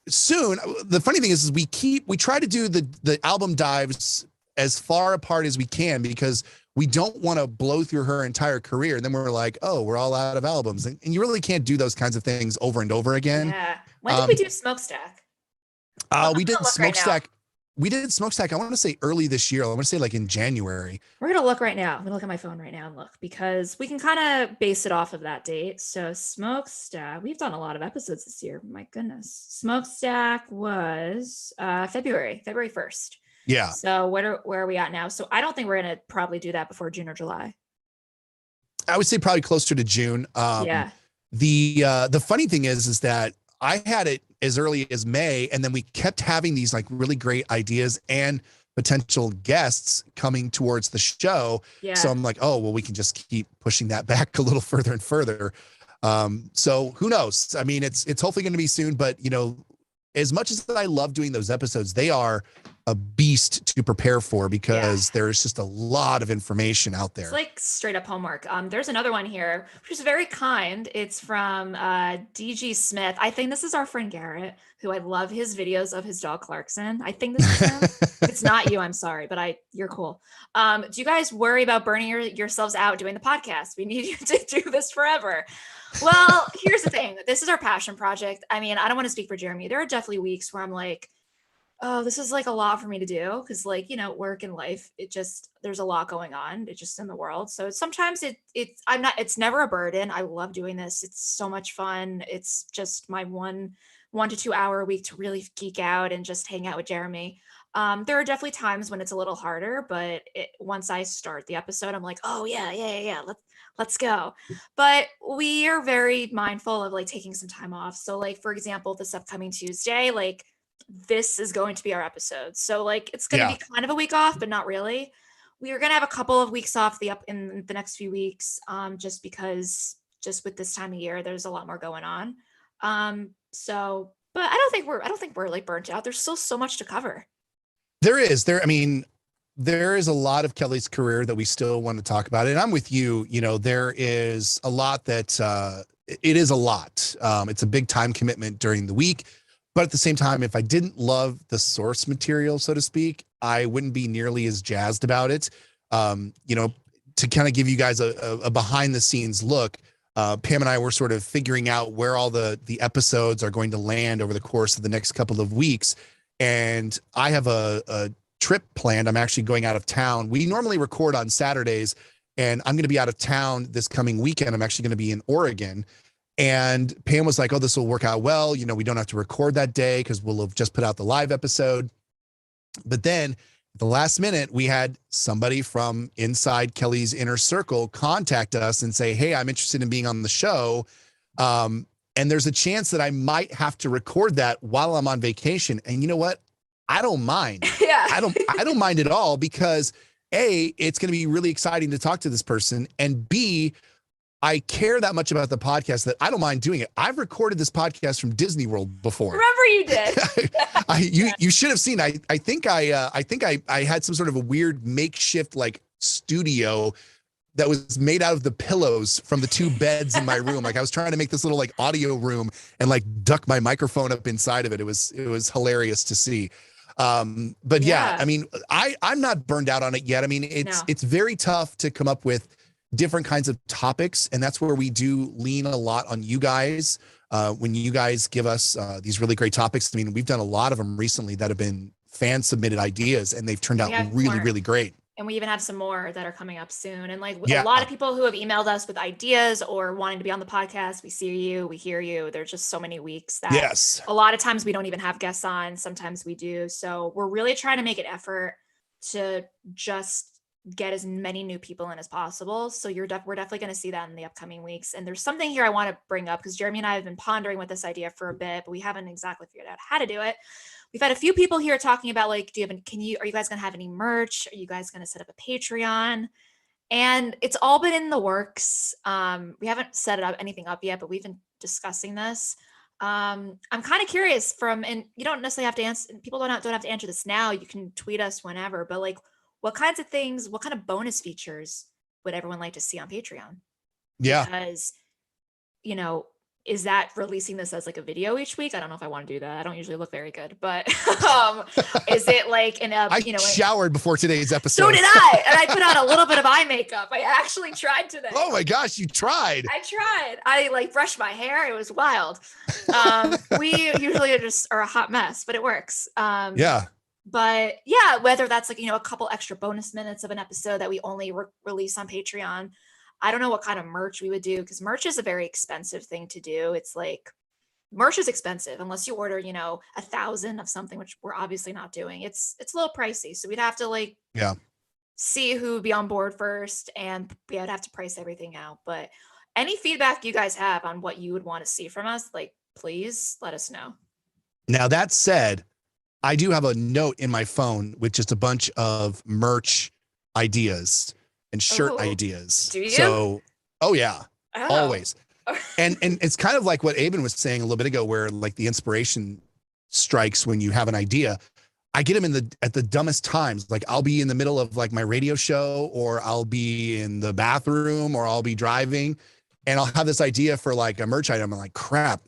Soon. The funny thing is we try to do the album dives as far apart as we can because we don't want to blow through her entire career. And then we're like, oh, we're all out of albums. And you really can't do those kinds of things over and over again. Yeah. When did we do Smokestack? We did Smokestack. We did Smokestack, I want to say early this year. I want to say in January. We're going to look right now. I'm going to look at my phone right now and look because we can kind of base it off of that date. So Smokestack, we've done a lot of episodes this year. My goodness. Smokestack was February 1st. Yeah. So where are we at now? So I don't think we're going to probably do that before June or July. I would say probably closer to June. The funny thing is that I had it as early as May, and then we kept having these really great ideas and potential guests coming towards the show. Yeah. So I'm like, oh, well, we can just keep pushing that back a little further and further. So who knows? I mean, it's hopefully going to be soon, but as much as I love doing those episodes, they are a beast to prepare for because there's just a lot of information out there. It's like straight up homework. There's another one here, which is very kind. It's from DG Smith. I think this is our friend Garrett, who I love his videos of his dog Clarkson. I think this is him. It's not you, I'm sorry, but you're cool. Do you guys worry about burning yourselves out doing the podcast? We need you to do this forever. Well, here's the thing. This is our passion project. I mean, I don't want to speak for Jeremy. There are definitely weeks where I'm like, oh, this is like a lot for me to do. Cause like, work and life, there's a lot going on. It's just in the world. So sometimes it's never a burden. I love doing this. It's so much fun. It's just my 1 to 2 hour a week to really geek out and just hang out with Jeremy. There are definitely times when it's a little harder, but once I start the episode, I'm like, oh yeah. Let's go. But we are very mindful of like taking some time off. So like, for example, this upcoming Tuesday, like this is going to be our episode. So like, it's going to be kind of a week off, but not really. We are going to have a couple of weeks off in the next few weeks. Just because with this time of year, there's a lot more going on. But I don't think we're like burnt out. There's still so much to cover. There is a lot of Kelly's career that we still want to talk about. And I'm with you. There is a lot that it is a lot. It's a big time commitment during the week. But at the same time, if I didn't love the source material, so to speak, I wouldn't be nearly as jazzed about it. To kind of give you guys a behind the scenes look, Pam and I were sort of figuring out where all the episodes are going to land over the course of the next couple of weeks. And I have a trip planned. I'm actually going out of town. We normally record on Saturdays, and I'm going to be out of town this coming weekend. I'm actually going to be in Oregon. And Pam was like, oh, this will work out well. We don't have to record that day because we'll have just put out the live episode. But then at the last minute, we had somebody from inside Kelly's inner circle contact us and say, hey, I'm interested in being on the show. And there's a chance that I might have to record that while I'm on vacation. And you know what? I don't mind. Yeah. I don't mind at all because A, it's going to be really exciting to talk to this person. And B, I care that much about the podcast that I don't mind doing it. I've recorded this podcast from Disney World before. Remember you did. You should have seen. I think I had some sort of a weird makeshift like studio that was made out of the pillows from the 2 beds in my room. Like I was trying to make this little like audio room and like duck my microphone up inside of it. It was hilarious to see. But yeah, I mean, I'm not burned out on it yet. I mean, it's very tough to come up with different kinds of topics. And that's where we do lean a lot on you guys. When you guys give us these really great topics. I mean, we've done a lot of them recently that have been fan submitted ideas and they've turned out really great. And we even have some more that are coming up soon. And like a lot of people who have emailed us with ideas or wanting to be on the podcast, we see you, we hear you. There's just so many weeks that a lot of times we don't even have guests on. Sometimes we do. So we're really trying to make an effort to just get as many new people in as possible. So we're definitely going to see that in the upcoming weeks. And there's something here I want to bring up because Jeremy and I have been pondering with this idea for a bit, but we haven't exactly figured out how to do it. We've had a few people here talking about like, are you guys going to have any merch? Are you guys going to set up a Patreon? And it's all been in the works. We haven't set anything up yet, but we've been discussing this. I'm kind of curious and you don't necessarily have to answer. People don't have to answer this now. You can tweet us whenever, but like, what kinds of things, what kind of bonus features would everyone like to see on Patreon? Yeah. Because, is that releasing this as like a video each week? I don't know if I want to do that. I don't usually look very good, but is it like I showered before today's episode. So did I. And I put on a little bit of eye makeup. I actually tried today. Oh my gosh, you tried. I tried. I like brushed my hair. It was wild. We usually are a hot mess, but it works. Yeah. But yeah, whether that's like, a couple extra bonus minutes of an episode that we only release on Patreon. I don't know what kind of merch we would do because merch is a very expensive thing to do. It's like merch is expensive unless you order, 1,000 of something, which we're obviously not doing. It's a little pricey. So we'd have to see who would be on board first and I'd have to price everything out. But any feedback you guys have on what you would want to see from us, like, please let us know. Now that said, I do have a note in my phone with just a bunch of merch ideas and shirt ideas. Do you? So, always. And it's kind of like what Aben was saying a little bit ago, where like the inspiration strikes when you have an idea. I get them at the dumbest times. Like I'll be in the middle of like my radio show, or I'll be in the bathroom, or I'll be driving, and I'll have this idea for like a merch item. I'm like, crap.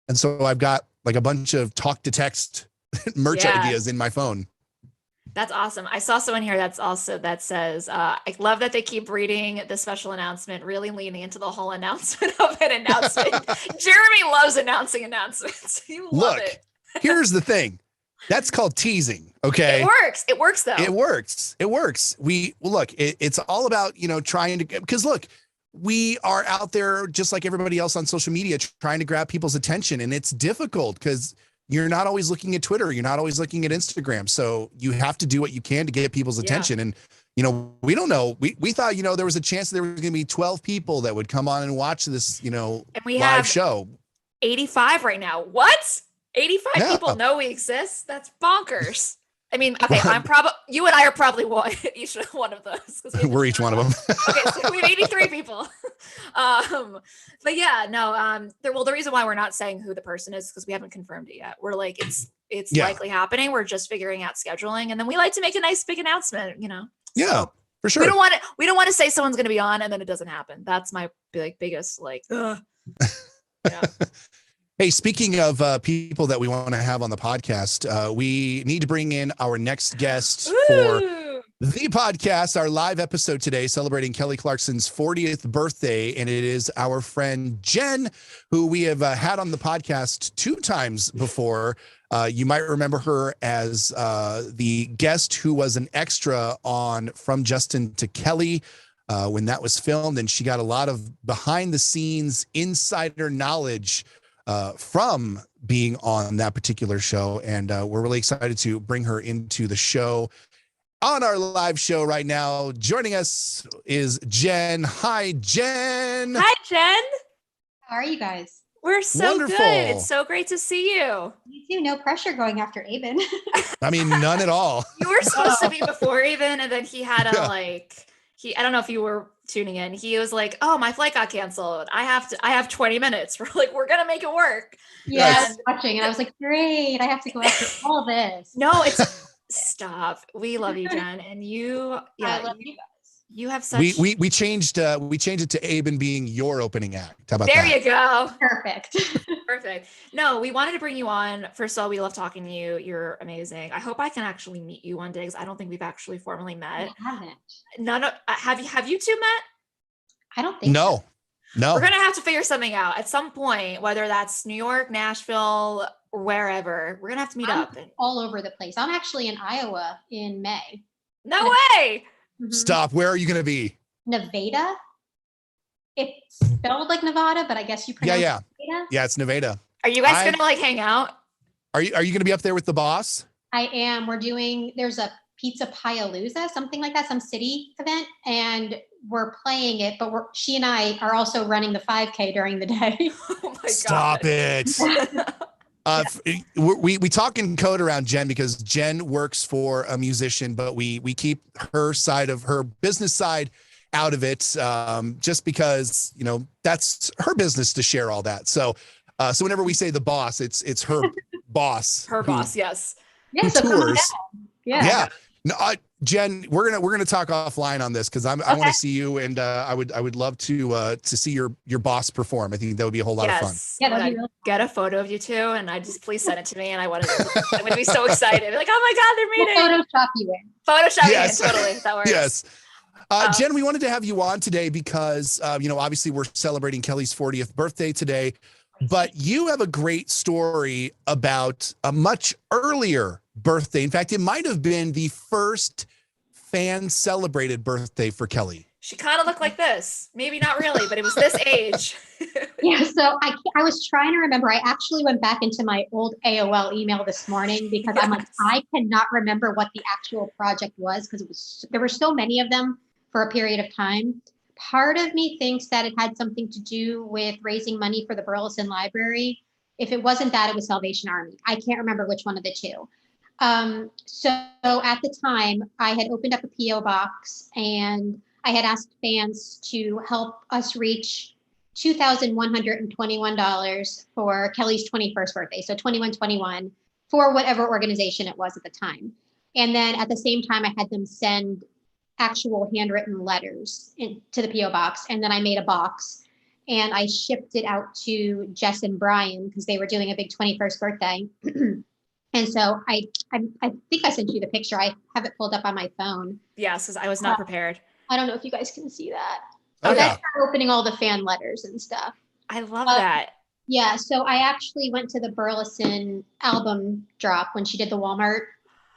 And so I've got like a bunch of talk to text merch ideas in my phone. That's awesome. I saw someone here that says, I love that they keep reading the special announcement, really leaning into the whole announcement of an announcement. Jeremy loves announcing announcements. You love it. Here's the thing. That's called teasing. Okay. It works. It works though. It works. It's all about, trying to, because look, we are out there just like everybody else on social media trying to grab people's attention. And it's difficult because you're not always looking at Twitter. You're not always looking at Instagram. So you have to do what you can to get people's attention. And, we don't know. We thought, there was a chance there was going to be 12 people that would come on and watch this, and we live have show. 85 right now. What? 85 people know we exist? That's bonkers. I mean, okay, you and I are probably each one of those. We're each one of them. Okay, so we have 83 people. But yeah, no, the reason why we're not saying who the person is because we haven't confirmed it yet. We're like, it's likely happening. We're just figuring out scheduling. And then we like to make a nice big announcement, Yeah, so for sure. We don't want to say someone's going to be on and then it doesn't happen. That's my biggest yeah. Hey, speaking of people that we want to have on the podcast, we need to bring in our next guest for the podcast, our live episode today, celebrating Kelly Clarkson's 40th birthday. And it is our friend Jen, who we have had on the podcast 2 times before. You might remember her as the guest who was an extra on From Justin to Kelly when that was filmed. And she got a lot of behind the scenes insider knowledge from being on that particular show. And we're really excited to bring her into the show on our live show right now. Joining us is Jen. Hi, Jen. Hi, Jen. How are you guys? We're so Wonderful. Good. It's so great to see you. You too. No pressure going after Aben. I mean, none at all. You were supposed to be before Aben, and then he had I don't know if you were tuning in. He was like, "Oh, my flight got canceled. I have 20 minutes." We're like, "We're gonna make it work." Yeah, I was watching, and I was like, "Great! I have to go after all this." No, it's stop. We love you, Jen, and you. Yeah, I love you guys. You have such. We changed it to Aben being your opening act. How about there that? You go. Perfect. Perfect. No, we wanted to bring you on. First of all, we love talking to you. You're amazing. I hope I can actually meet you one day because I don't think we've actually formally met. I haven't. Have you two met? I don't think No. so. No. We're gonna have to figure something out at some point, whether that's New York, Nashville, or wherever. We're gonna have to meet up. All over the place. I'm actually in Iowa in May. No way. Mm-hmm. Stop. Where are you going to be? Nevada. It's spelled like Nevada, but I guess you pronounce it Nevada. Yeah, it's Nevada. Are you guys gonna hang out? Are you going to be up there with the boss? I am. There's a Pizza Pialooza, something like that, some city event, and we're playing it, but she and I are also running the 5K during the day. Oh my God. Stop it. We talk in code around Jen because Jen works for a musician, but we keep her side of her business side out of it, just because that's her business to share all that. So whenever we say the boss, it's her boss. Her boss, yes. Yeah, so tours. Yeah. No, Jen, we're gonna talk offline on this because I want to see you, and I would love to see your boss perform. I think that would be a whole lot of fun. Yeah, that'd be really get a photo of you two, and please send it to me, and I'm gonna be so excited. Like, oh my God, they're meeting. We'll Photoshop you in. Photoshop you in, totally. That works. Yes. Jen, we wanted to have you on today because obviously we're celebrating Kelly's 40th birthday today, but you have a great story about a much earlier birthday. In fact, it might have been the first fan celebrated birthday for Kelly. She kind of looked like this. Maybe not really, but it was this age. Yeah, so I was trying to remember. I actually went back into my old AOL email this morning because I'm like, I cannot remember what the actual project was because there were so many of them for a period of time. Part of me thinks that it had something to do with raising money for the Burleson Library. If it wasn't that, it was Salvation Army. I can't remember which one of the two. So at the time, I had opened up a PO box and I had asked fans to help us reach $2,121 for Kelly's 21st birthday. So 2121 for whatever organization it was at the time. And then at the same time, I had them send actual handwritten letters to the PO box. And then I made a box and I shipped it out to Jess and Brian because they were doing a big 21st birthday. And so I think I sent you the picture. I have it pulled up on my phone. Yes, because I was not prepared. I don't know if you guys can see that. Oh, that's her opening all the fan letters and stuff. I love that. Yeah, so I actually went to the Burleson album drop when she did the Walmart,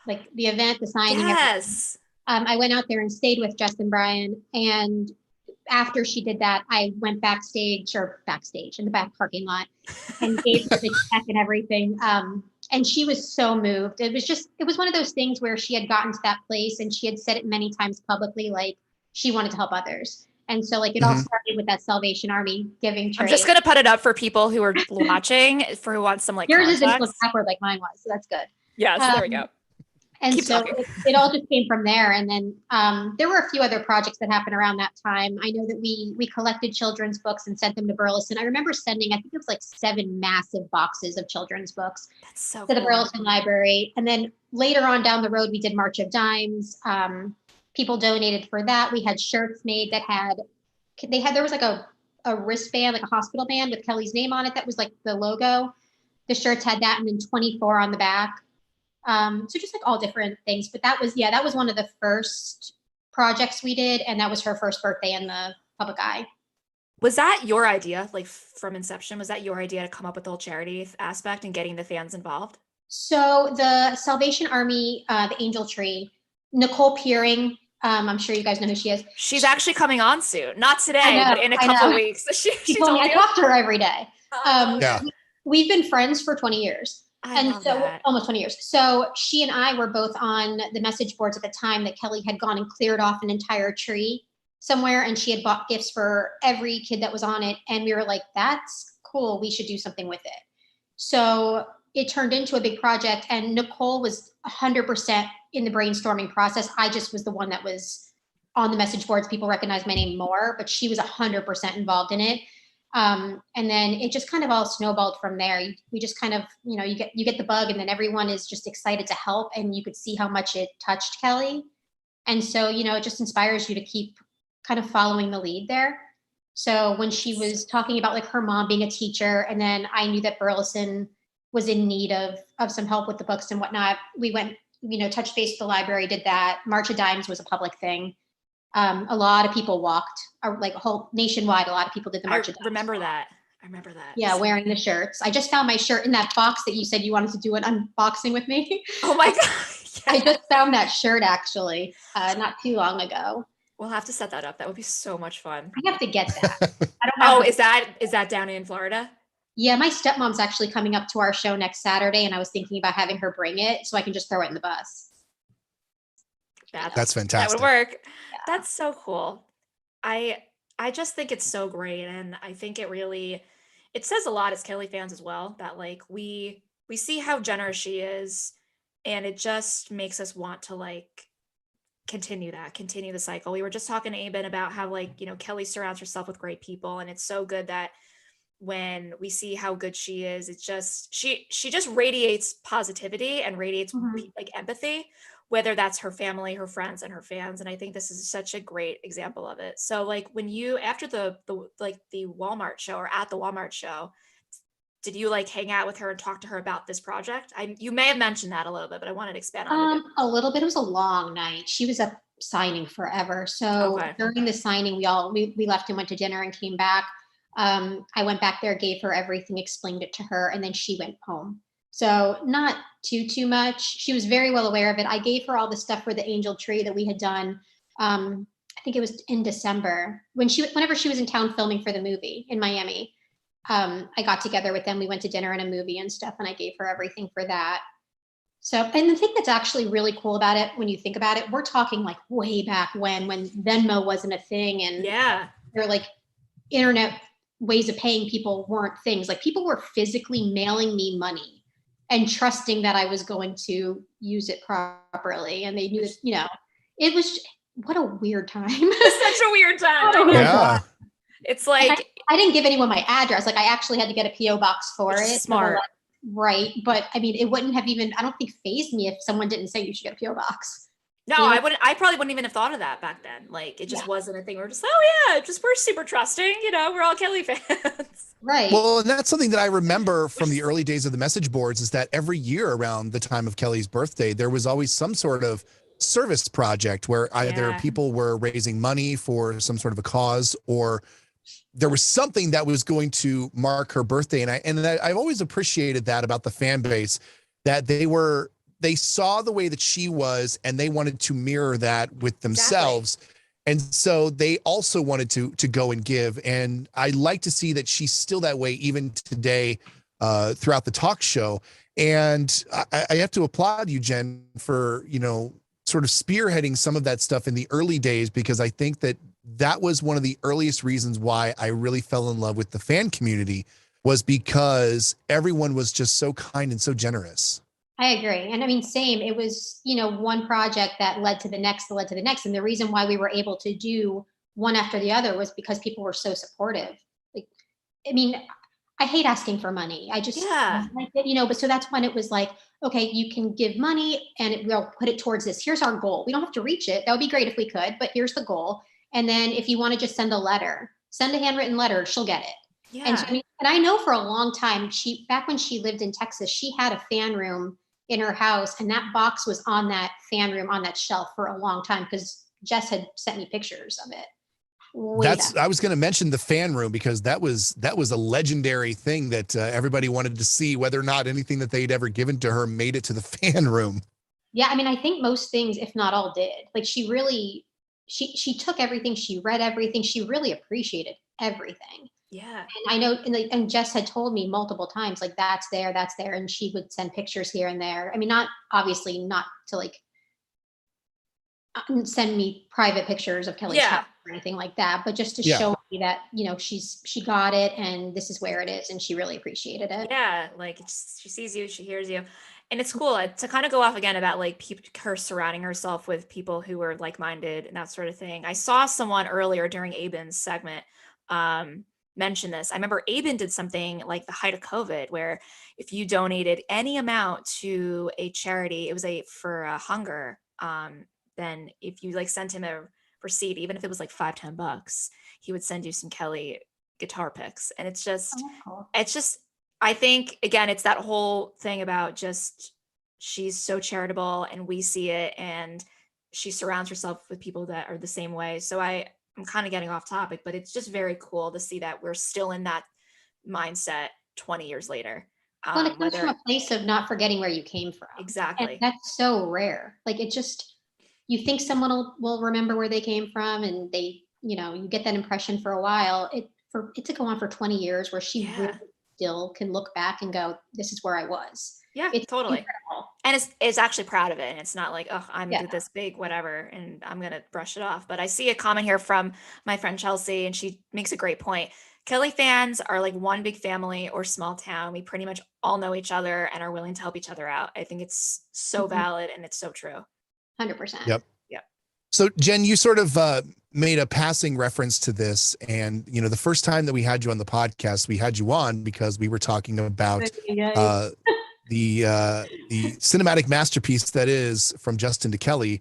like the event, the signing. Yes. I went out there and stayed with Justin Bryan. And after she did that, I went backstage in the back parking lot and gave her the check and everything. And she was so moved. It was one of those things where she had gotten to that place and she had said it many times publicly, like she wanted to help others. And so like it all started with that Salvation Army giving tray. I'm just going to put it up for people who are watching, for who wants some like yours context. isn't look backward like mine was, so that's good. Yes, there we go. And so it all just came from there. And then there were a few other projects that happened around that time. I know that we collected children's books and sent them to Burleson. I remember sending, I think it was like 7 massive boxes of children's books to the Burleson Library. And then later on down the road, we did March of Dimes. People donated for that. We had shirts made that there was like a wristband, like a hospital band with Kelly's name on it. That was like the logo. The shirts had that and then 24 on the back. So just like all different things, but that was one of the first projects we did. And that was her first birthday in the public eye. Was that your idea? Like from inception, was that your idea to come up with the whole charity aspect and getting the fans involved? So the Salvation Army, the Angel Tree, Nicole Peering, I'm sure you guys know who she is. She's actually coming on soon. Not today, but in a couple of weeks. I talk to her every day. We've been friends for 20 years. Almost 20 years. So she and I were both on the message boards at the time that Kelly had gone and cleared off an entire tree somewhere. And she had bought gifts for every kid that was on it. And we were like, that's cool. We should do something with it. So it turned into a big project and Nicole was 100% in the brainstorming process. I just was the one that was on the message boards. People recognize my name more, but she was 100% involved in it. And then it just kind of all snowballed from there. We just kind of, you get the bug and then everyone is just excited to help and you could see how much it touched Kelly. And so, it just inspires you to keep kind of following the lead there. So when she was talking about like her mom being a teacher, and then I knew that Burleson was in need of some help with the books and whatnot, we went, touched base with the library, did that. March of Dimes was a public thing. A lot of people walked, like a whole nationwide. A lot of people did the March of Dimes. I remember that. Yeah, wearing the shirts. I just found my shirt in that box that you said you wanted to do an unboxing with me. Oh my God. Yes. I just found that shirt actually not too long ago. We'll have to set that up. That would be so much fun. I have to get that. I don't have is that down in Florida? Yeah, my stepmom's actually coming up to our show next Saturday, and I was thinking about having her bring it so I can just throw it in the bus. That's fantastic. That would work. Yeah. That's so cool. I just think it's so great, and I think it says a lot as Kelly fans as well, that like we see how generous she is, and it just makes us want to like continue the cycle. We were just talking to Aben about how like, Kelly surrounds herself with great people, and it's so good that when we see how good she is, it's just she just radiates positivity and radiates like empathy, whether that's her family, her friends, and her fans. And I think this is such a great example of it. So like when you, after the Walmart show or at the Walmart show, did you like hang out with her and talk to her about this project? You may have mentioned that a little bit, but I wanted to expand on it. A little bit. It was a long night. She was up signing forever. So during the signing, we left and went to dinner and came back. I went back there, gave her everything, explained it to her, and then she went home. So not too much. She was very well aware of it. I gave her all the stuff for the Angel Tree that we had done. I think it was in December whenever she was in town filming for the movie in Miami. I got together with them. We went to dinner and a movie and stuff, and I gave her everything for that. So, and the thing that's actually really cool about it, when you think about it, we're talking like way back when Venmo wasn't a thing, and they're like internet ways of paying people weren't things. Like people were physically mailing me money and trusting that I was going to use it properly. And they knew that, it was, what a weird time. It's such a weird time. Yeah. It's like, I didn't give anyone my address. Like I actually had to get a PO box for it. Smart. right. But I mean, it wouldn't have even, I don't think, fazed me if someone didn't say you should get a PO box. No, I wouldn't. I probably wouldn't even have thought of that back then. Like, it just wasn't a thing. We're just, oh yeah, we're super trusting. We're all Kelly fans. Right. Well, and that's something that I remember from the early days of the message boards, is that every year around the time of Kelly's birthday, there was always some sort of service project where either people were raising money for some sort of a cause, or there was something that was going to mark her birthday. And I've always appreciated that about the fan base, that they saw the way that she was and they wanted to mirror that with themselves. Exactly. And so they also wanted to go and give. And I like to see that she's still that way even today throughout the talk show. And I have to applaud you, Jen, for, sort of spearheading some of that stuff in the early days, because I think that was one of the earliest reasons why I really fell in love with the fan community, was because everyone was just so kind and so generous. I agree. And I mean, same, it was, one project that led to the next, And the reason why we were able to do one after the other was because people were so supportive. Like, I mean, I hate asking for money. I just, but so that's when it was like, okay, you can give money and we'll put it towards this. Here's our goal. We don't have to reach it. That would be great if we could, but here's the goal. And then if you want to just send a handwritten letter, she'll get it. Yeah. And I know for a long time, back when she lived in Texas, she had a fan room in her house, and that box was on that fan room, on that shelf for a long time, because Jess had sent me pictures of it. I was going to mention the fan room, because that was a legendary thing that everybody wanted to see, whether or not anything that they'd ever given to her made it to the fan room. Yeah. I mean, I think most things, if not all, did. Like, she really, she took everything, she read everything, she really appreciated everything. Yeah. And I know, and Jess had told me multiple times, like, that's there. And she would send pictures here and there. I mean, not to like send me private pictures of Kelly's house or anything like that, but just to show me that, she got it and this is where it is. And she really appreciated it. Yeah. Like, she sees you, she hears you. And it's cool to kind of go off again about like her surrounding herself with people who were like-minded and that sort of thing. I saw someone earlier during Aben's segment, mention this. I remember Aben did something like the height of COVID, where if you donated any amount to a charity, it was for hunger. Then if you like sent him a receipt, even if it was like $5-10, he would send you some Kelly guitar picks. And it's just, I think, again, it's that whole thing about just, she's so charitable and we see it, and she surrounds herself with people that are the same way. So I'm kind of getting off topic, but it's just very cool to see that we're still in that mindset 20 years later. Well, it comes from a place of not forgetting where you came from. Exactly. And that's so rare. Like, it just, you think someone will remember where they came from, and they, you get that impression for a while. For it to go on for 20 years, where she really still can look back and go, this is where I was. Yeah, it's totally. Incredible. And it's actually proud of it. And it's not like, oh, I'm this big, whatever, and I'm going to brush it off. But I see a comment here from my friend Chelsea, and she makes a great point. Kelly fans are like one big family or small town. We pretty much all know each other and are willing to help each other out. I think it's so valid, and it's so true. 100%. Yep. So Jen, you sort of made a passing reference to this, and the first time that we had you on the podcast, we had you on because we were talking about the cinematic masterpiece that is From Justin to Kelly.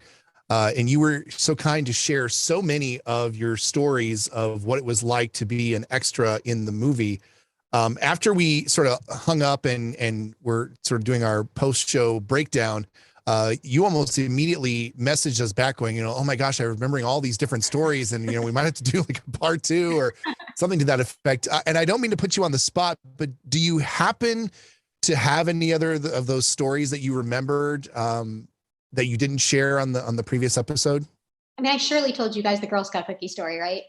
And you were so kind to share so many of your stories of what it was like to be an extra in the movie. After we sort of hung up and were sort of doing our post-show breakdown, you almost immediately messaged us back going, oh my gosh, I'm remembering all these different stories, and, we might have to do like a part 2 or something to that effect. And I don't mean to put you on the spot, but do you happen to have any other of those stories that you remembered that you didn't share on the previous episode? I mean, I surely told you guys the Girl Scout cookie story, right?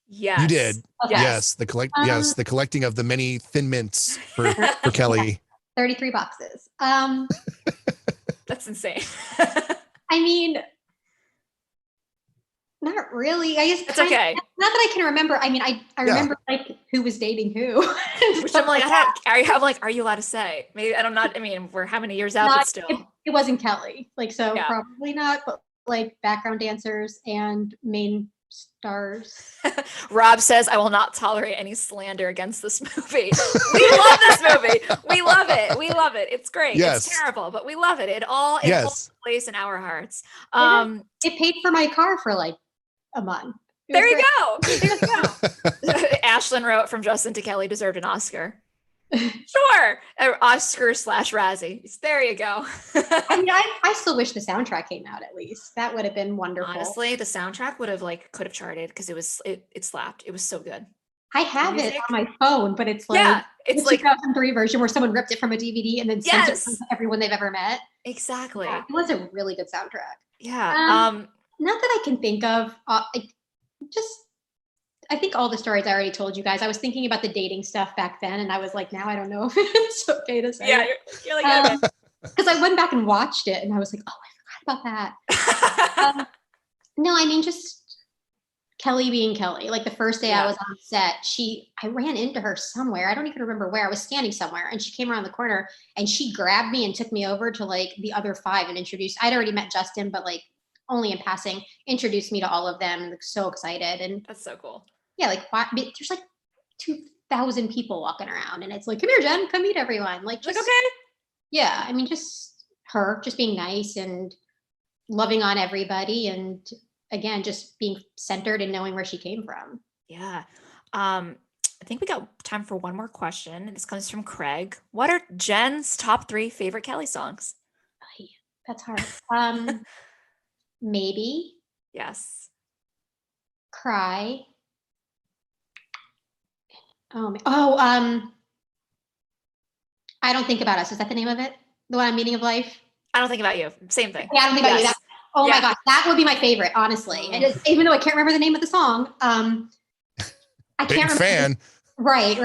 Yes. You did. Okay. Yes. The collecting of the many Thin Mints for Kelly. 33 boxes. That's insane. I mean, not really. I guess it's okay. Not that I can remember. I mean, I remember like who was dating who. Which I'm like, are you allowed to say? Maybe I mean, we're how many years out, but still. It wasn't Kelly. Like, so probably not, but like background dancers and main stars. Rob says, I will not tolerate any slander against this movie. We love this movie. We love it. We love it. It's great. Yes. It's terrible, but we love it. It holds a place in our hearts. It paid for my car for like a month. There you go. There you go. Ashlyn wrote, from Justin to Kelly deserved an Oscar. Sure. Oscar / Razzie. There you go. I mean, I still wish the soundtrack came out at least. That would have been wonderful. Honestly, the soundtrack could have charted because it slapped. It was so good. I have it on my phone, but it's like it's like 2003 version where someone ripped it from a DVD and then sent it to everyone they've ever met. Exactly. Yeah, it was a really good soundtrack. Yeah. Not that I can think of. I think all the stories I already told you guys. I was thinking about the dating stuff back then, and I was like, now I don't know if it's okay to say. Yeah, you're like, because I went back and watched it, and I was like, oh, I forgot about that. No, I mean, just Kelly being Kelly. Like the first day I was on set, I ran into her somewhere. I don't even remember where. I was standing somewhere, and she came around the corner, and she grabbed me and took me over to like the other 5 and introduced. I'd already met Justin, but like only in passing, introduced me to all of them. Like, so excited, and that's so cool. Yeah, like there's like 2,000 people walking around, and it's like, come here, Jen, come meet everyone. Like, just, okay. Yeah, I mean, just her, just being nice and loving on everybody, and again, just being centered and knowing where she came from. Yeah. I think we got time for one more question. This comes from Craig. What are Jen's top 3 favorite Kelly songs? That's hard. Maybe. Yes. Cry. I Don't Think About Us. Is that the name of it? The one, Meaning of Life? I Don't Think About You. Same thing. Yeah, I Don't Think About You. My God. That would be my favorite, honestly. And even though I can't remember the name of the song, I can't remember. Fan. Right.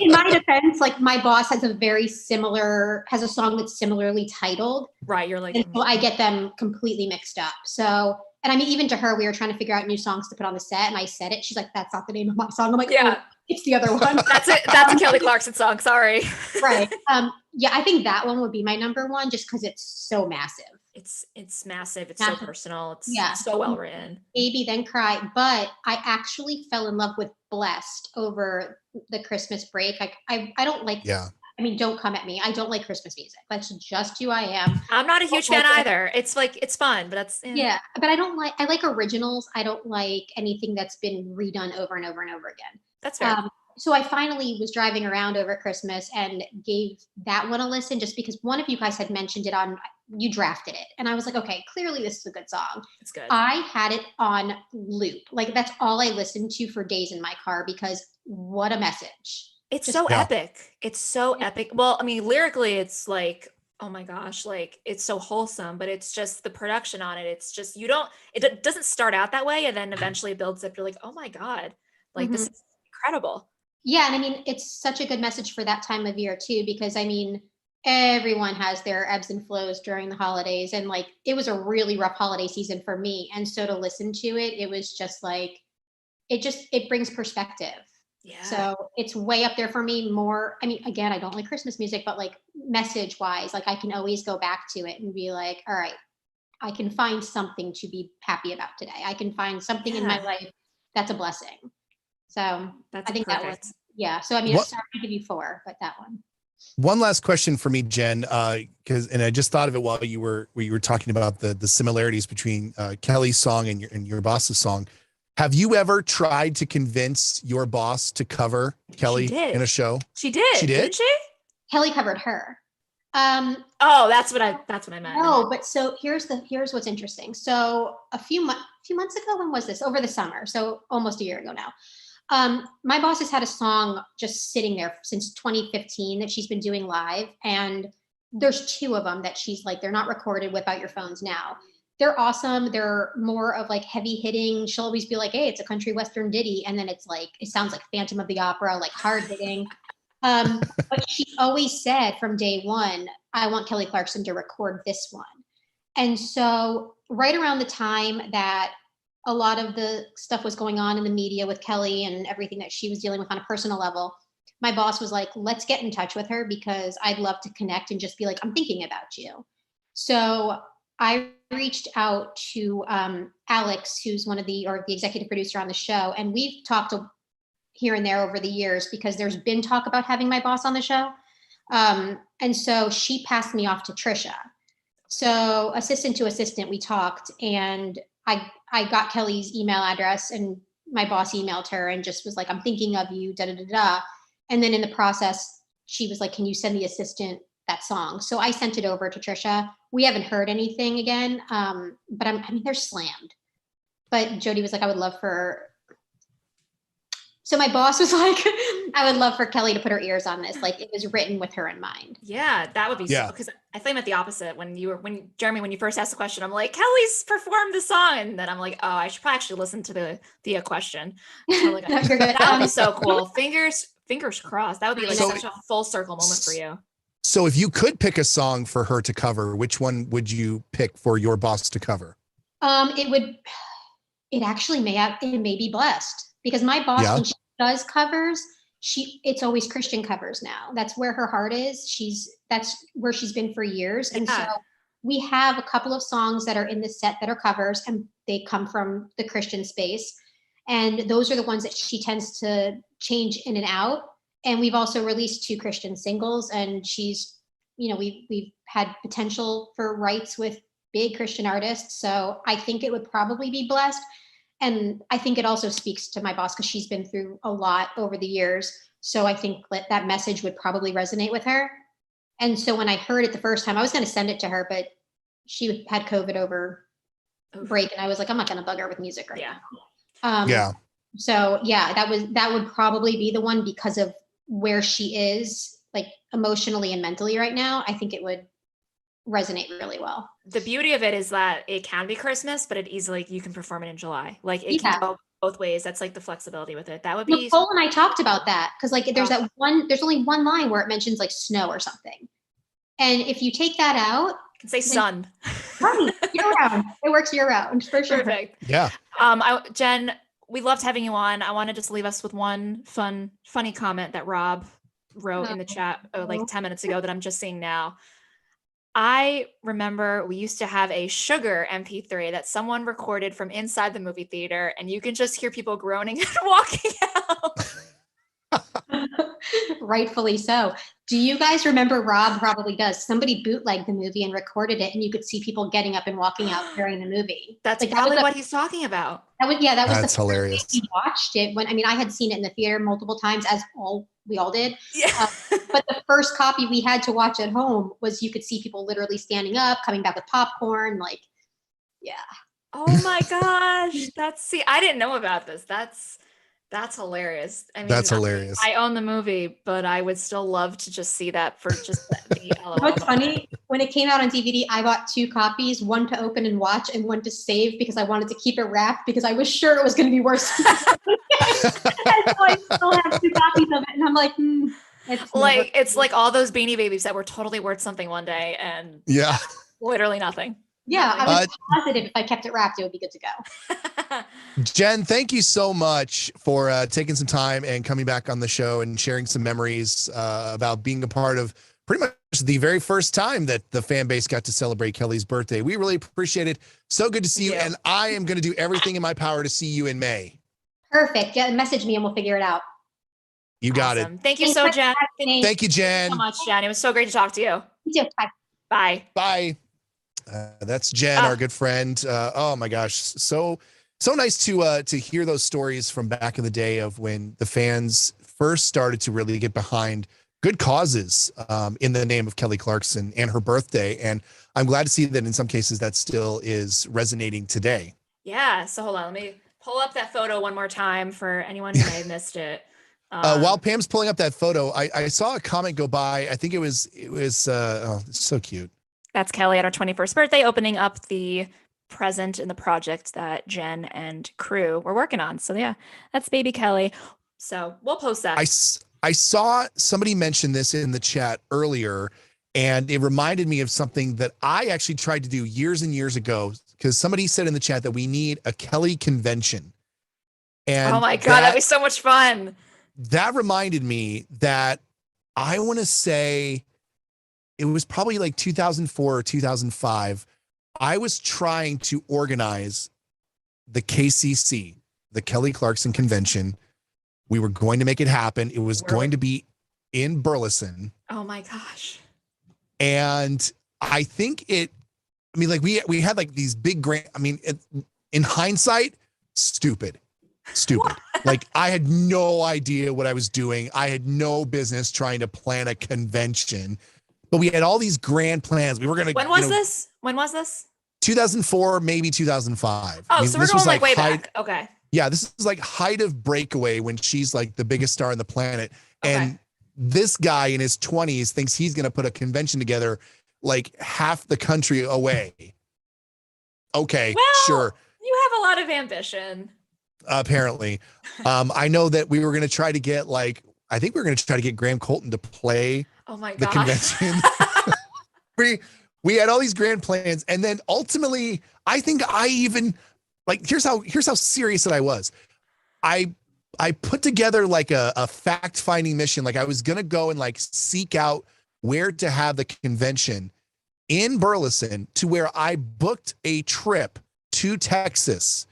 In my defense, like my boss has a song that's similarly titled. Right. You're like, and so I get them completely mixed up. So, and I mean, even to her, we were trying to figure out new songs to put on the set, and I said it. She's like, "That's not the name of my song." I'm like, "Yeah, it's the other one." That's it. That's a Kelly Clarkson song. Sorry. Right. Yeah, I think that one would be my number one, just because it's so massive. It's massive. It's so personal. It's so well written. Maybe then Cry, but I actually fell in love with Blessed over the Christmas break. I don't like. Yeah. I mean, don't come at me. I don't like Christmas music. That's just who I am. I'm not a huge fan either. It's like, it's fun, but that's. Yeah, but I like originals. I don't like anything that's been redone over and over and over again. That's fair. So I finally was driving around over Christmas and gave that one a listen, just because one of you guys had mentioned it you drafted it. And I was like, okay, clearly this is a good song. It's good. I had it on loop. Like that's all I listened to for days in my car, because what a message. It's so epic. It's so epic. Well, I mean, lyrically, it's like, oh my gosh, like it's so wholesome, but it's just the production on it. It's just, it doesn't start out that way. And then eventually it builds up. You're like, oh my God, like this is incredible. Yeah. And I mean, it's such a good message for that time of year too, because I mean, everyone has their ebbs and flows during the holidays. And like, it was a really rough holiday season for me. And so to listen to it, it was just like, it brings perspective. Yeah. So it's way up there for me more. I mean, again, I don't like Christmas music, but like message wise, like I can always go back to it and be like, all right, I can find something to be happy about today. I can find something in my life that's a blessing. So I think that was, So I mean, I'm sorry to give you 4, but that one. One last question for me, Jen, and I just thought of it while you were talking about the similarities between Kelly's song and your boss's song. Have you ever tried to convince your boss to cover Kelly in a show? She did. She did? Didn't she? Kelly covered her. That's what I meant. No, but so here's what's interesting. So a few months ago, when was this? Over the summer. So almost a year ago now. My boss has had a song just sitting there since 2015 that she's been doing live. And there's 2 of them that she's like, they're not recorded, whip out your phones now. They're awesome. They're more of like heavy hitting. She'll always be like, hey, it's a country Western ditty. And then it's like, it sounds like Phantom of the Opera, like hard hitting. But she always said from day one, I want Kelly Clarkson to record this one. And so right around the time that a lot of the stuff was going on in the media with Kelly and everything that she was dealing with on a personal level, my boss was like, let's get in touch with her, because I'd love to connect and just be like, I'm thinking about you. So I reached out to Alex, who's the executive producer on the show, and we've talked here and there over the years because there's been talk about having my boss on the show. And so she passed me off to Trisha. So assistant to assistant, we talked, and I got Kelly's email address, and my boss emailed her and just was like, I'm thinking of you, da da da da. And then in the process, she was like, can you send the assistant that song? So I sent it over to Trisha. We haven't heard anything again, but I mean, they're slammed. But Jody was like, I would love for. So my boss was like, I would love for Kelly to put her ears on this. Like, it was written with her in mind. Yeah, that would be so, because I think at the opposite when Jeremy, when you first asked the question, I'm like, Kelly's performed the song. And then I'm like, oh, I should probably actually listen to the question. So like, that would be so cool. Fingers crossed. That would be like such a full circle moment for you. So if you could pick a song for her to cover, which one would you pick for your boss to cover? It actually may be Blessed, because my boss, when she does covers, it's always Christian covers now. That's where her heart is. That's where she's been for years. And so we have a couple of songs that are in the set that are covers, and they come from the Christian space. And those are the ones that she tends to change in and out. And we've also released 2 Christian singles, and she's, we've had potential for rights with big Christian artists. So I think it would probably be Blessed. And I think it also speaks to my boss because she's been through a lot over the years. So I think that message would probably resonate with her. And so when I heard it the first time, I was going to send it to her, but she had COVID over break. And I was like, I'm not going to bug her with music right now. So that would probably be the one because of where she is, like emotionally and mentally right now. I think it would resonate really well. The beauty of it is that it can be Christmas, but you can perform it in July. Like it can go both ways. That's like the flexibility with it. That would be. Nicole and I talked about that because there's only one line where it mentions like snow or something. And if you take that out, you can say sun. Right, year round. It works year round for sure. Perfect. Yeah. Jen, we loved having you on. I want to just leave us with one funny comment that Rob wrote in the chat like 10 minutes ago that I'm just seeing now. I remember we used to have a Sugar MP3 that someone recorded from inside the movie theater, and you can just hear people groaning and walking out. Rightfully so. Do you guys remember? Rob probably does. Somebody bootlegged the movie and recorded it, and you could see people getting up and walking out during the movie. That's probably what he's talking about. That's hilarious. We watched it I had seen it in the theater multiple times, as we all did. Yeah. But the first copy we had to watch at home was you could see people literally standing up, coming back with popcorn. Like, yeah. Oh my gosh. I didn't know about this. That's hilarious. I mean, that's hilarious. I own the movie, but I would still love to just see that for just the LOL. What's funny, when it came out on DVD, I bought 2 copies, one to open and watch and one to save because I wanted to keep it wrapped because I was sure it was going to be worse. So I still have 2 copies of it, and I'm like, it's like all those Beanie Babies that were totally worth something one day, and literally nothing. Yeah, I was positive if I kept it wrapped, it would be good to go. Jen, thank you so much for taking some time and coming back on the show and sharing some memories about being a part of pretty much the very first time that the fan base got to celebrate Kelly's birthday. We really appreciate it. So good to see you. And I am going to do everything in my power to see you in May. Perfect. Yeah, message me and we'll figure it out. You got it. Thank you so, Jen. Thank you, Jen. Thank you so much, Jen. It was so great to talk to you. You too. Bye. Bye. Bye. That's Jen, our good friend. Oh my gosh. So nice to hear those stories from back in the day of when the fans first started to really get behind good causes in the name of Kelly Clarkson and her birthday. And I'm glad to see that in some cases that still is resonating today. Yeah. So hold on, let me pull up that photo one more time for anyone who may have missed it. While Pam's pulling up that photo, I saw a comment go by. I think it was it's so cute. That's Kelly at her 21st birthday, opening up the present in the project that Jen and crew were working on. So yeah, that's baby Kelly. So we'll post that. I saw somebody mention this in the chat earlier, and it reminded me of something that I actually tried to do years and years ago, because somebody said in the chat that we need a Kelly convention. And oh my God, that'd be so much fun. That reminded me that I want to say it was probably like 2004 or 2005. I was trying to organize the KCC, the Kelly Clarkson Convention. We were going to make it happen. It was going to be in Burleson. Oh my gosh. And I think we had like these big in hindsight, stupid. Like I had no idea what I was doing. I had no business trying to plan a convention, but we had all these grand plans. We were going to. When was this? 2004, maybe 2005. Oh, so we're going like way back. Okay. Yeah, this is like height of Breakaway when she's like the biggest star on the planet. Okay. And this guy in his 20s thinks he's going to put a convention together like half the country away. Okay, well, sure. You have a lot of ambition. Apparently. I know that we were going to try to get Graham Colton to play the convention. We had all these grand plans. And then ultimately, I think I even here's how serious that I was. I put together like a fact-finding mission. Like I was going to go and like seek out where to have the convention in Burleson, to where I booked a trip to Texas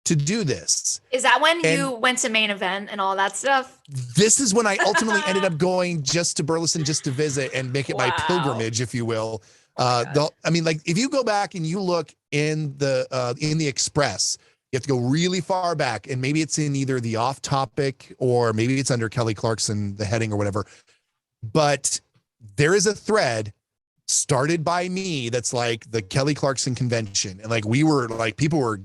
to do this. Is that when you went to Main Event and all that stuff? This is when I ultimately ended up going just to Burleson, just to visit and make it my pilgrimage, if you will. If you go back and you look in the Express, you have to go really far back, and maybe it's in either the Off Topic or maybe it's under Kelly Clarkson, the heading or whatever. But there is a thread started by me that's like the Kelly Clarkson Convention, and like people were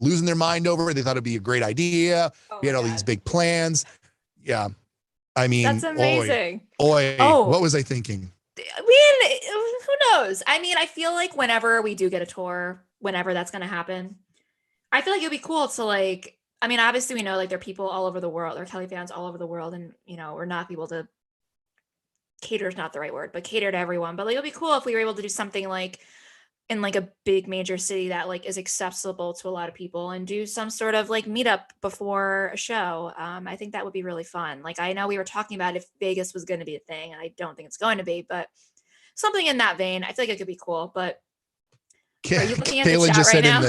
losing their mind over it. They thought it'd be a great idea. We had all these big plans. Yeah, I mean, that's amazing. What was I thinking? I mean, who knows? I mean, I feel like whenever we do get a tour, whenever that's going to happen, I feel like it'd be cool to obviously we know like there are people all over the world, there are Kelly fans all over the world, and we're not able to cater is not the right word, but cater to everyone. But like, it'd be cool if we were able to do something like in like a big major city that like is accessible to a lot of people, and do some sort of like meetup before a show. I think that would be really fun. Like I know we were talking about if Vegas was going to be a thing, and I don't think it's going to be, but something in that vein, I feel like it could be cool. But are you looking at the chat right now?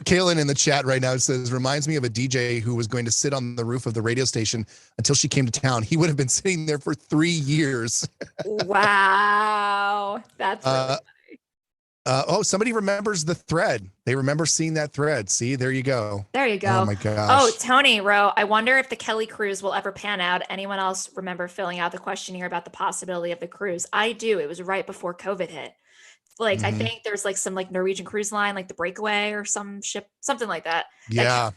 Kaylin in the chat right now says, reminds me of a DJ who was going to sit on the roof of the radio station until she came to town. He would have been sitting there for 3 years. Wow. That's really funny. Somebody remembers the thread. They remember seeing that thread. See, there you go. There you go. Oh my gosh. Oh, Tony wrote, I wonder if the Kelly cruise will ever pan out. Anyone else remember filling out the questionnaire about the possibility of the cruise? I do. It was right before COVID hit. Like, I think there's like some like Norwegian cruise line, like the Breakaway or some ship, something like that. Yeah.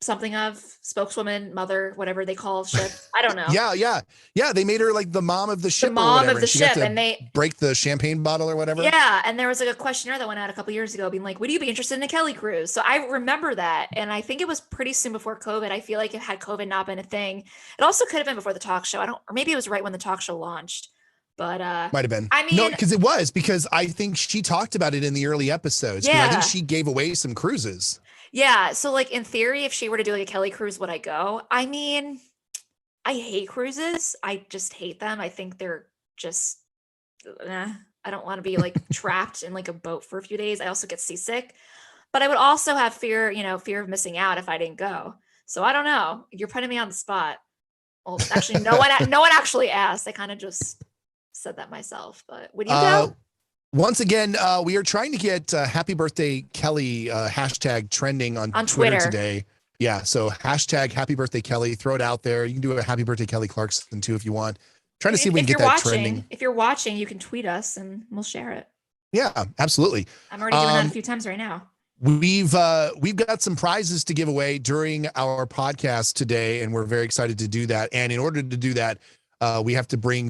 Something of spokeswoman, mother, whatever they call ship. I don't know. Yeah. They made her like the mom of the ship. The mom of the ship, and they break the champagne bottle or whatever. Yeah, and there was like a questionnaire that went out a couple years ago, being like, "Would you be interested in a Kelly cruise?" So I remember that, and I think it was pretty soon before COVID. I feel like if had COVID not been a thing, it also could have been before the talk show. Or maybe it was right when the talk show launched. But might have been. I mean, no, because I think she talked about it in the early episodes. Yeah, I think she gave away some cruises. Yeah, so like in theory, if she were to do like a Kelly cruise, would I go? I mean, I hate cruises. I just hate them. I think they're just, I don't want to be like trapped in like a boat for a few days. I also get seasick, but I would also have fear of missing out if I didn't go. So I don't know. You're putting me on the spot. Well, actually, no one actually asked. I kind of just said that myself. But would you go? Once again, we are trying to get Happy Birthday Kelly hashtag trending on Twitter today. Yeah, so hashtag Happy Birthday Kelly. Throw it out there. You can do a Happy Birthday Kelly Clarkson too if you want. Trying to see if we can get that trending. If you're watching, you can tweet us and we'll share it. Yeah, absolutely. I'm already doing that a few times right now. We've got some prizes to give away during our podcast today, and we're very excited to do that. And in order to do that, we have to bring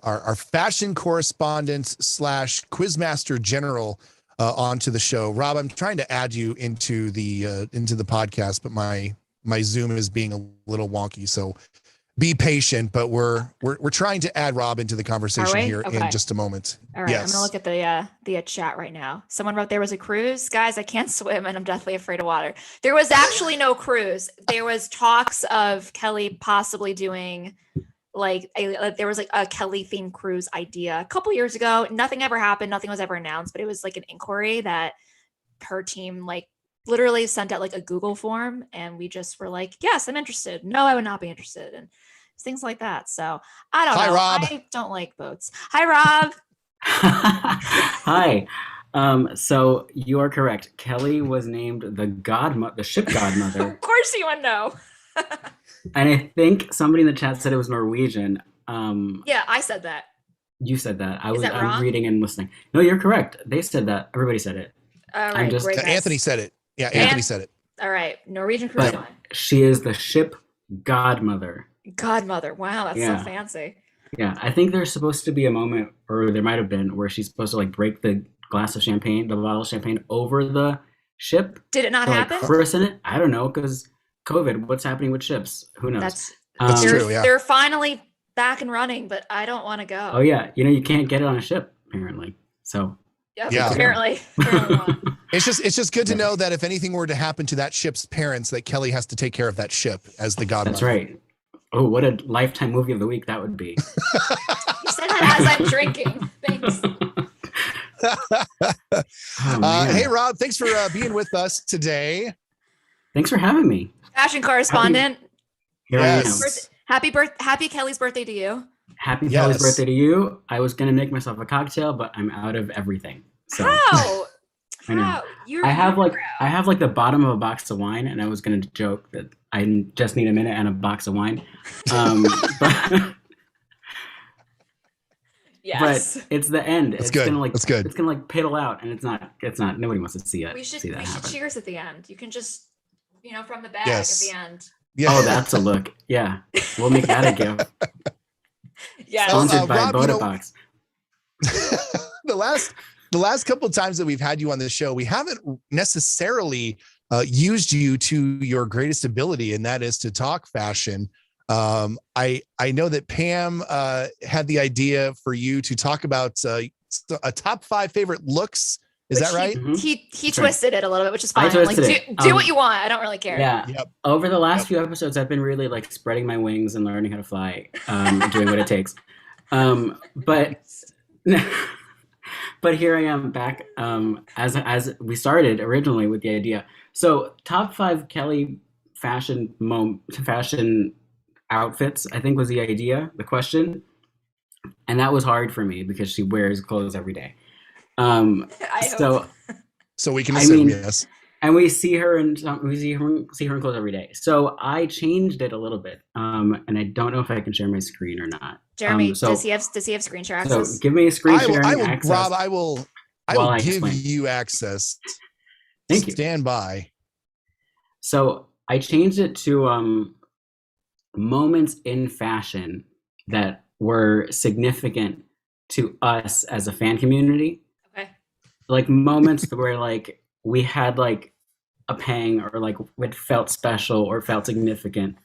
our fashion correspondent / quizmaster general onto the show. Rob, I'm trying to add you into the podcast, but my Zoom is being a little wonky, so be patient. But we're trying to add Rob into the conversation here in just a moment. All right, yes. I'm gonna look at the chat right now. Someone wrote there was a cruise. Guys, I can't swim and I'm deathly afraid of water. There was actually no cruise. There was talks of Kelly possibly doing there was like a Kelly themed cruise idea a couple years ago. Nothing ever happened. Nothing was ever announced, but it was like an inquiry that her team like literally sent out like a Google form, and we just were like, yes, I'm interested. No, I would not be interested. And things like that. So I don't know. Rob. I don't like boats. Hi, Rob. Hi. So you are correct. Kelly was named the ship godmother. Of course you would know. And I think somebody in the chat said it was Norwegian. Yeah, I said that. You said that. I'm reading and listening. No, you're correct. They said that. Everybody said it. All right, great. Anthony said it. Yeah, Anthony said it. All right, Norwegian cruise line. She is the ship godmother. Godmother. Wow, that's so fancy. Yeah, I think there's supposed to be a moment, or there might have been, where she's supposed to like break the glass of champagne, the bottle of champagne over the ship. Did it not happen? Like, christen it? I don't know, because COVID. What's happening with ships? Who knows? That's true. Yeah, they're finally back and running, but I don't want to go. Oh yeah, you can't get it on a ship apparently. So yeah. Apparently not. It's just good to know that if anything were to happen to that ship's parents, that Kelly has to take care of that ship as the godmother. That's right. Oh, what a Lifetime movie of the week that would be. You said that as I'm drinking. Thanks. Hey, Rob, thanks for being with us today. Thanks for having me. Fashion correspondent. Yes. Happy Kelly's birthday to you. Happy Kelly's birthday to you. I was going to make myself a cocktail, but I'm out of everything. So. How? I know. I have like the bottom of a box of wine, and I was going to joke that I just need a minute and a box of wine. Yes. But it's the end. It's good. It's good. It's gonna like piddle out, and it's not. Nobody wants to see it. We should happen. cheers at the end. You can just, from the bag at the end. Yeah. Oh, that's a look. Yeah, we'll make that a gift. Yeah. Sponsored by Rob, Botobox. The last couple of times that we've had you on this show, we haven't necessarily used you to your greatest ability, and that is to talk fashion. I know that Pam had the idea for you to talk about a top 5 favorite looks. Is that right? He twisted it a little bit, which is fine. Like, do what you want. I don't really care. Yeah. Yep. Over the last few episodes, I've been really like spreading my wings and learning how to fly, doing what it takes. But here I am back as we started originally with the idea. So top 5 Kelly fashion outfits, I think, was the idea, the question. And that was hard for me because she wears clothes every day. So we can assume, yes. And we see her in clothes every day. So I changed it a little bit. And I don't know if I can share my screen or not. Jeremy, does he have screen share access? So give me a screen sharing access. Rob, I will give you access. Thank you. Stand by. So I changed it to moments in fashion that were significant to us as a fan community. Okay. Like moments where like we had like a pang, or like it felt special or felt significant.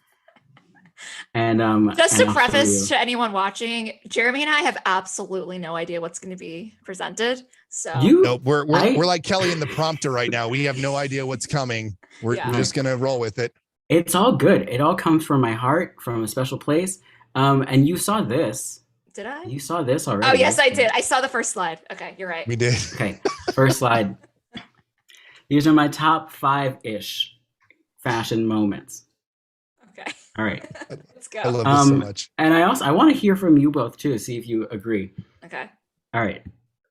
And just to preface to anyone watching, Jeremy and I have absolutely no idea what's going to be presented. So we're like Kelly in the prompter right now. We have no idea what's coming. We're just going to roll with it. It's all good. It all comes from my heart, from a special place. And you saw this. Did I? You saw this already. Oh, yes, I did. I saw the first slide. Okay, you're right. We did. Okay, first slide. These are my top 5-ish fashion moments. Okay. All right. Let's go. I love this so much. And I want to hear from you both too, see if you agree. Okay. All right.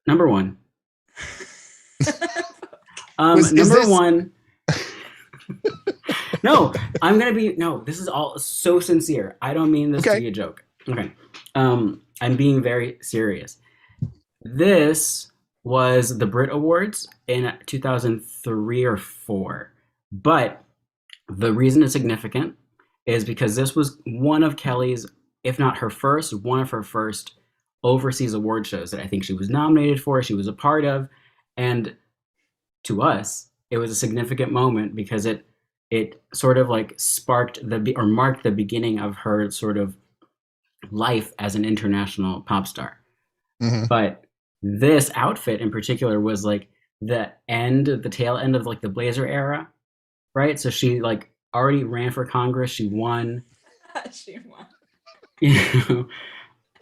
Number 1. One. No, this is all so sincere. I don't mean this to be a joke. Okay. I'm being very serious. This was the Brit Awards in 2003 or 4. But the reason it's significant is because this was one of Kelly's, if not her first, one of her first overseas award shows that I think she was nominated for, she was a part of. And to us, it was a significant moment because it sort of like marked the beginning of her sort of life as an international pop star. Mm-hmm. But this outfit in particular was like the tail end of like the Blazer era, right? So she like already ran for Congress. She won. You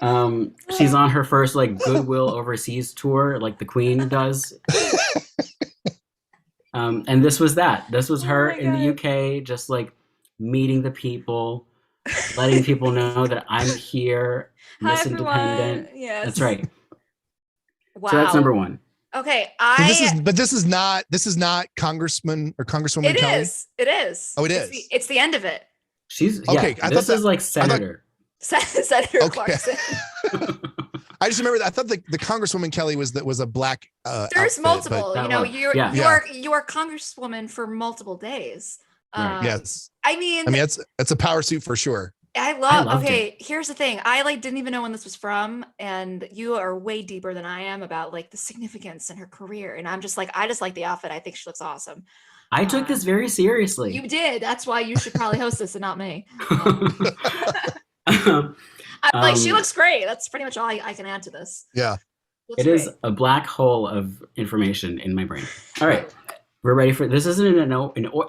know, she's on her first like Goodwill overseas tour, like the Queen does. And this was that. This was her in the UK, just like meeting the people, letting people know that I'm here, Miss Independent. Yes. That's right. Wow. So that's number one. Okay, this is not Congressman or Congresswoman Kelly. It is. Oh, it is. It's the end of it. She's okay. Yeah, this is like Senator. Senator Clarkson. I just remember that. I thought the Congresswoman Kelly was a black. There's outfit, multiple. You know, you are Congresswoman for multiple days. Right. Yes. I mean, it's a power suit for sure. I loved it. Here's the thing. I didn't even know when this was from, and you are way deeper than I am about like the significance in her career. And I'm just like, I just like the outfit. I think she looks awesome. I took this very seriously. You did. That's why you should probably host this and not me. Like, she looks great. That's pretty much all I can add to this. Yeah. It is a black hole of information in my brain. All right. We're ready for this. Isn't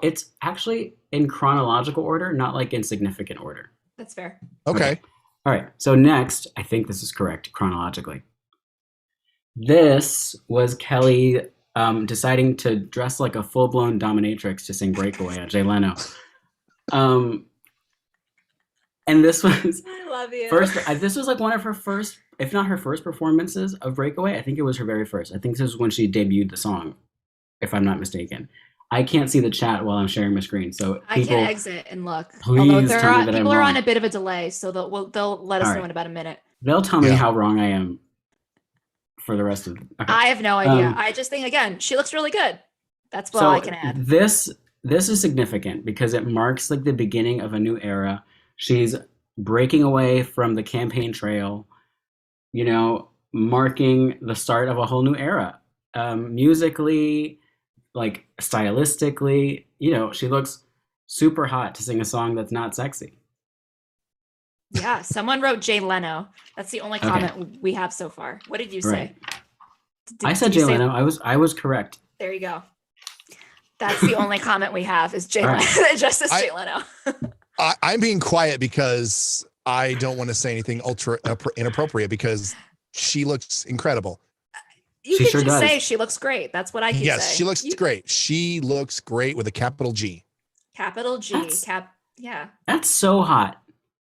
it's actually in chronological order, not like in significant order. That's fair. Okay. All right. So next, I think this is correct chronologically. This was Kelly deciding to dress like a full-blown dominatrix to sing Breakaway on Jay Leno. And this was I love you. This was like one of her first, if not her first performances of Breakaway. I think it was her very first. I think this was when she debuted the song, if I'm not mistaken. I can't see the chat while I'm sharing my screen, so I can exit and look. Please People are on a bit of a delay, so they'll let us know in about a minute. They'll tell me how wrong I am for the rest of. Okay. I have no idea. I just think again, she looks really good. That's all I can add. This is significant because it marks like the beginning of a new era. She's breaking away from the campaign trail, you know, marking the start of a whole new era. Musically, like stylistically, you know, she looks super hot to sing a song that's not sexy. Yeah, someone wrote Jay Leno. That's the only comment we have so far. What did you say? I said Jay Leno. I was correct. There you go. That's the only comment we have is Jay Leno. Just as Jay Leno. I'm being quiet because I don't want to say anything ultra inappropriate because she looks incredible. You can just say she looks great. That's what I can say. Yes, she looks great. She looks great with a capital G. Capital G. Yeah. That's so hot.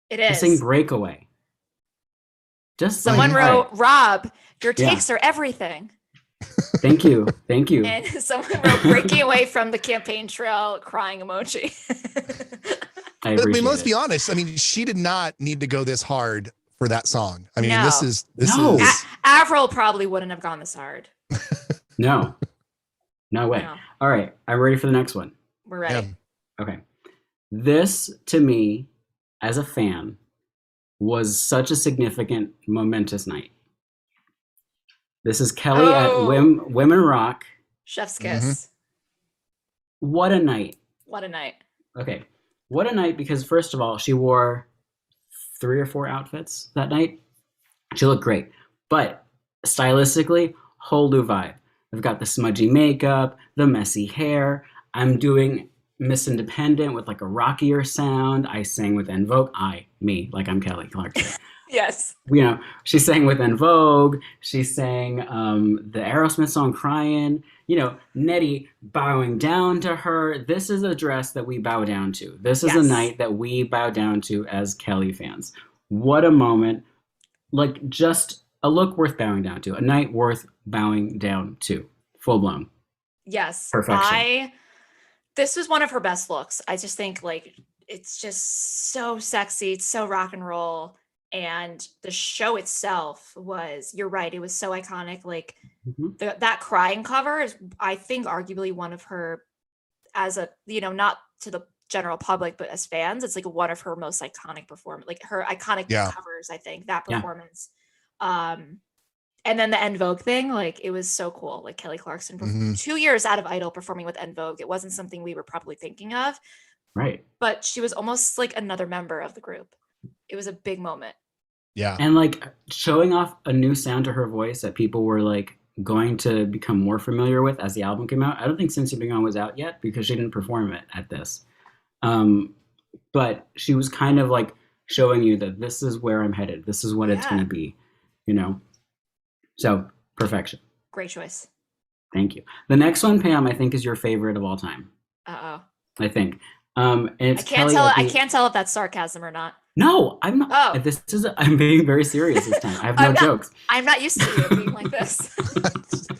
It is. To sing Breakaway. Someone wrote, Rob, your takes are everything. Thank you. And someone wrote breaking away from the campaign trail, crying emoji. I mean, let's be honest. I mean, she did not need to go this hard for that song. I mean, no. this is Avril probably wouldn't have gone this hard. No way. No. All right, I'm ready for the next one. We're ready. Yeah. Okay. This to me, as a fan, was such a significant, momentous night. This is Kelly at Women Rock. Chef's kiss. What a night. Okay. What a night, because first of all, she wore 3 or 4 outfits that night. She looked great. But stylistically, whole new vibe. I've got the smudgy makeup, the messy hair. I'm doing Miss Independent with like a rockier sound. I sang with En Vogue. Like I'm Kelly Clarkson. Yes. You know, she sang with En Vogue. She sang the Aerosmith song Crying. You know, Nettie bowing down to her. This is a dress that we bow down to. This is a night that we bow down to as Kelly fans. What a moment. Like, just a look worth bowing down to. A night worth bowing down to. Full blown. Yes. Perfection. This was one of her best looks. I just think, like, it's just so sexy. It's so rock and roll. And the show itself was, you're right, it was so iconic. Like that crying cover is, I think, arguably one of her, as a, you know, not to the general public, but as fans, it's like one of her most iconic performance, like her iconic covers, I think, that performance. And then the En Vogue thing, like it was so cool. Like Kelly Clarkson, 2 years out of Idol performing with En Vogue. It wasn't something we were probably thinking of. Right. But she was almost like another member of the group. It was a big moment. Yeah. And like showing off a new sound to her voice that people were like going to become more familiar with as the album came out. I don't think Since You've Been Gone was out yet because she didn't perform it at this. But she was kind of like showing you that this is where I'm headed. This is what it's going to be, you know? So perfection. Great choice. Thank you. The next one, Pam, I think is your favorite of all time. I think. And it's I can't tell if that's sarcasm or not. No, I'm not. Oh. I'm being very serious this time. I have no jokes. I'm not used to you being like this.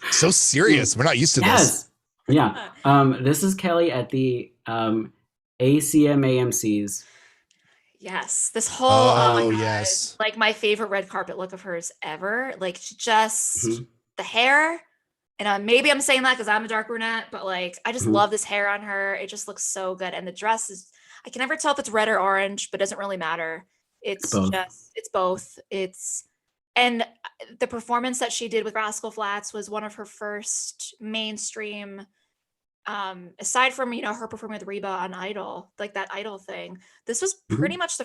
So serious. We're not used to this. Yeah. This is Kelly at the ACMAMCs. Yes. This whole yes. Like my favorite red carpet look of hers ever. Like just the hair. And maybe I'm saying that because I'm a dark brunette, but like I just love this hair on her. It just looks so good. And the dress is, I can never tell if it's red or orange, but it doesn't really matter. It's both. And the performance that she did with Rascal Flatts was one of her first mainstream, aside from, her performing with Reba on Idol, like that Idol thing. This was pretty much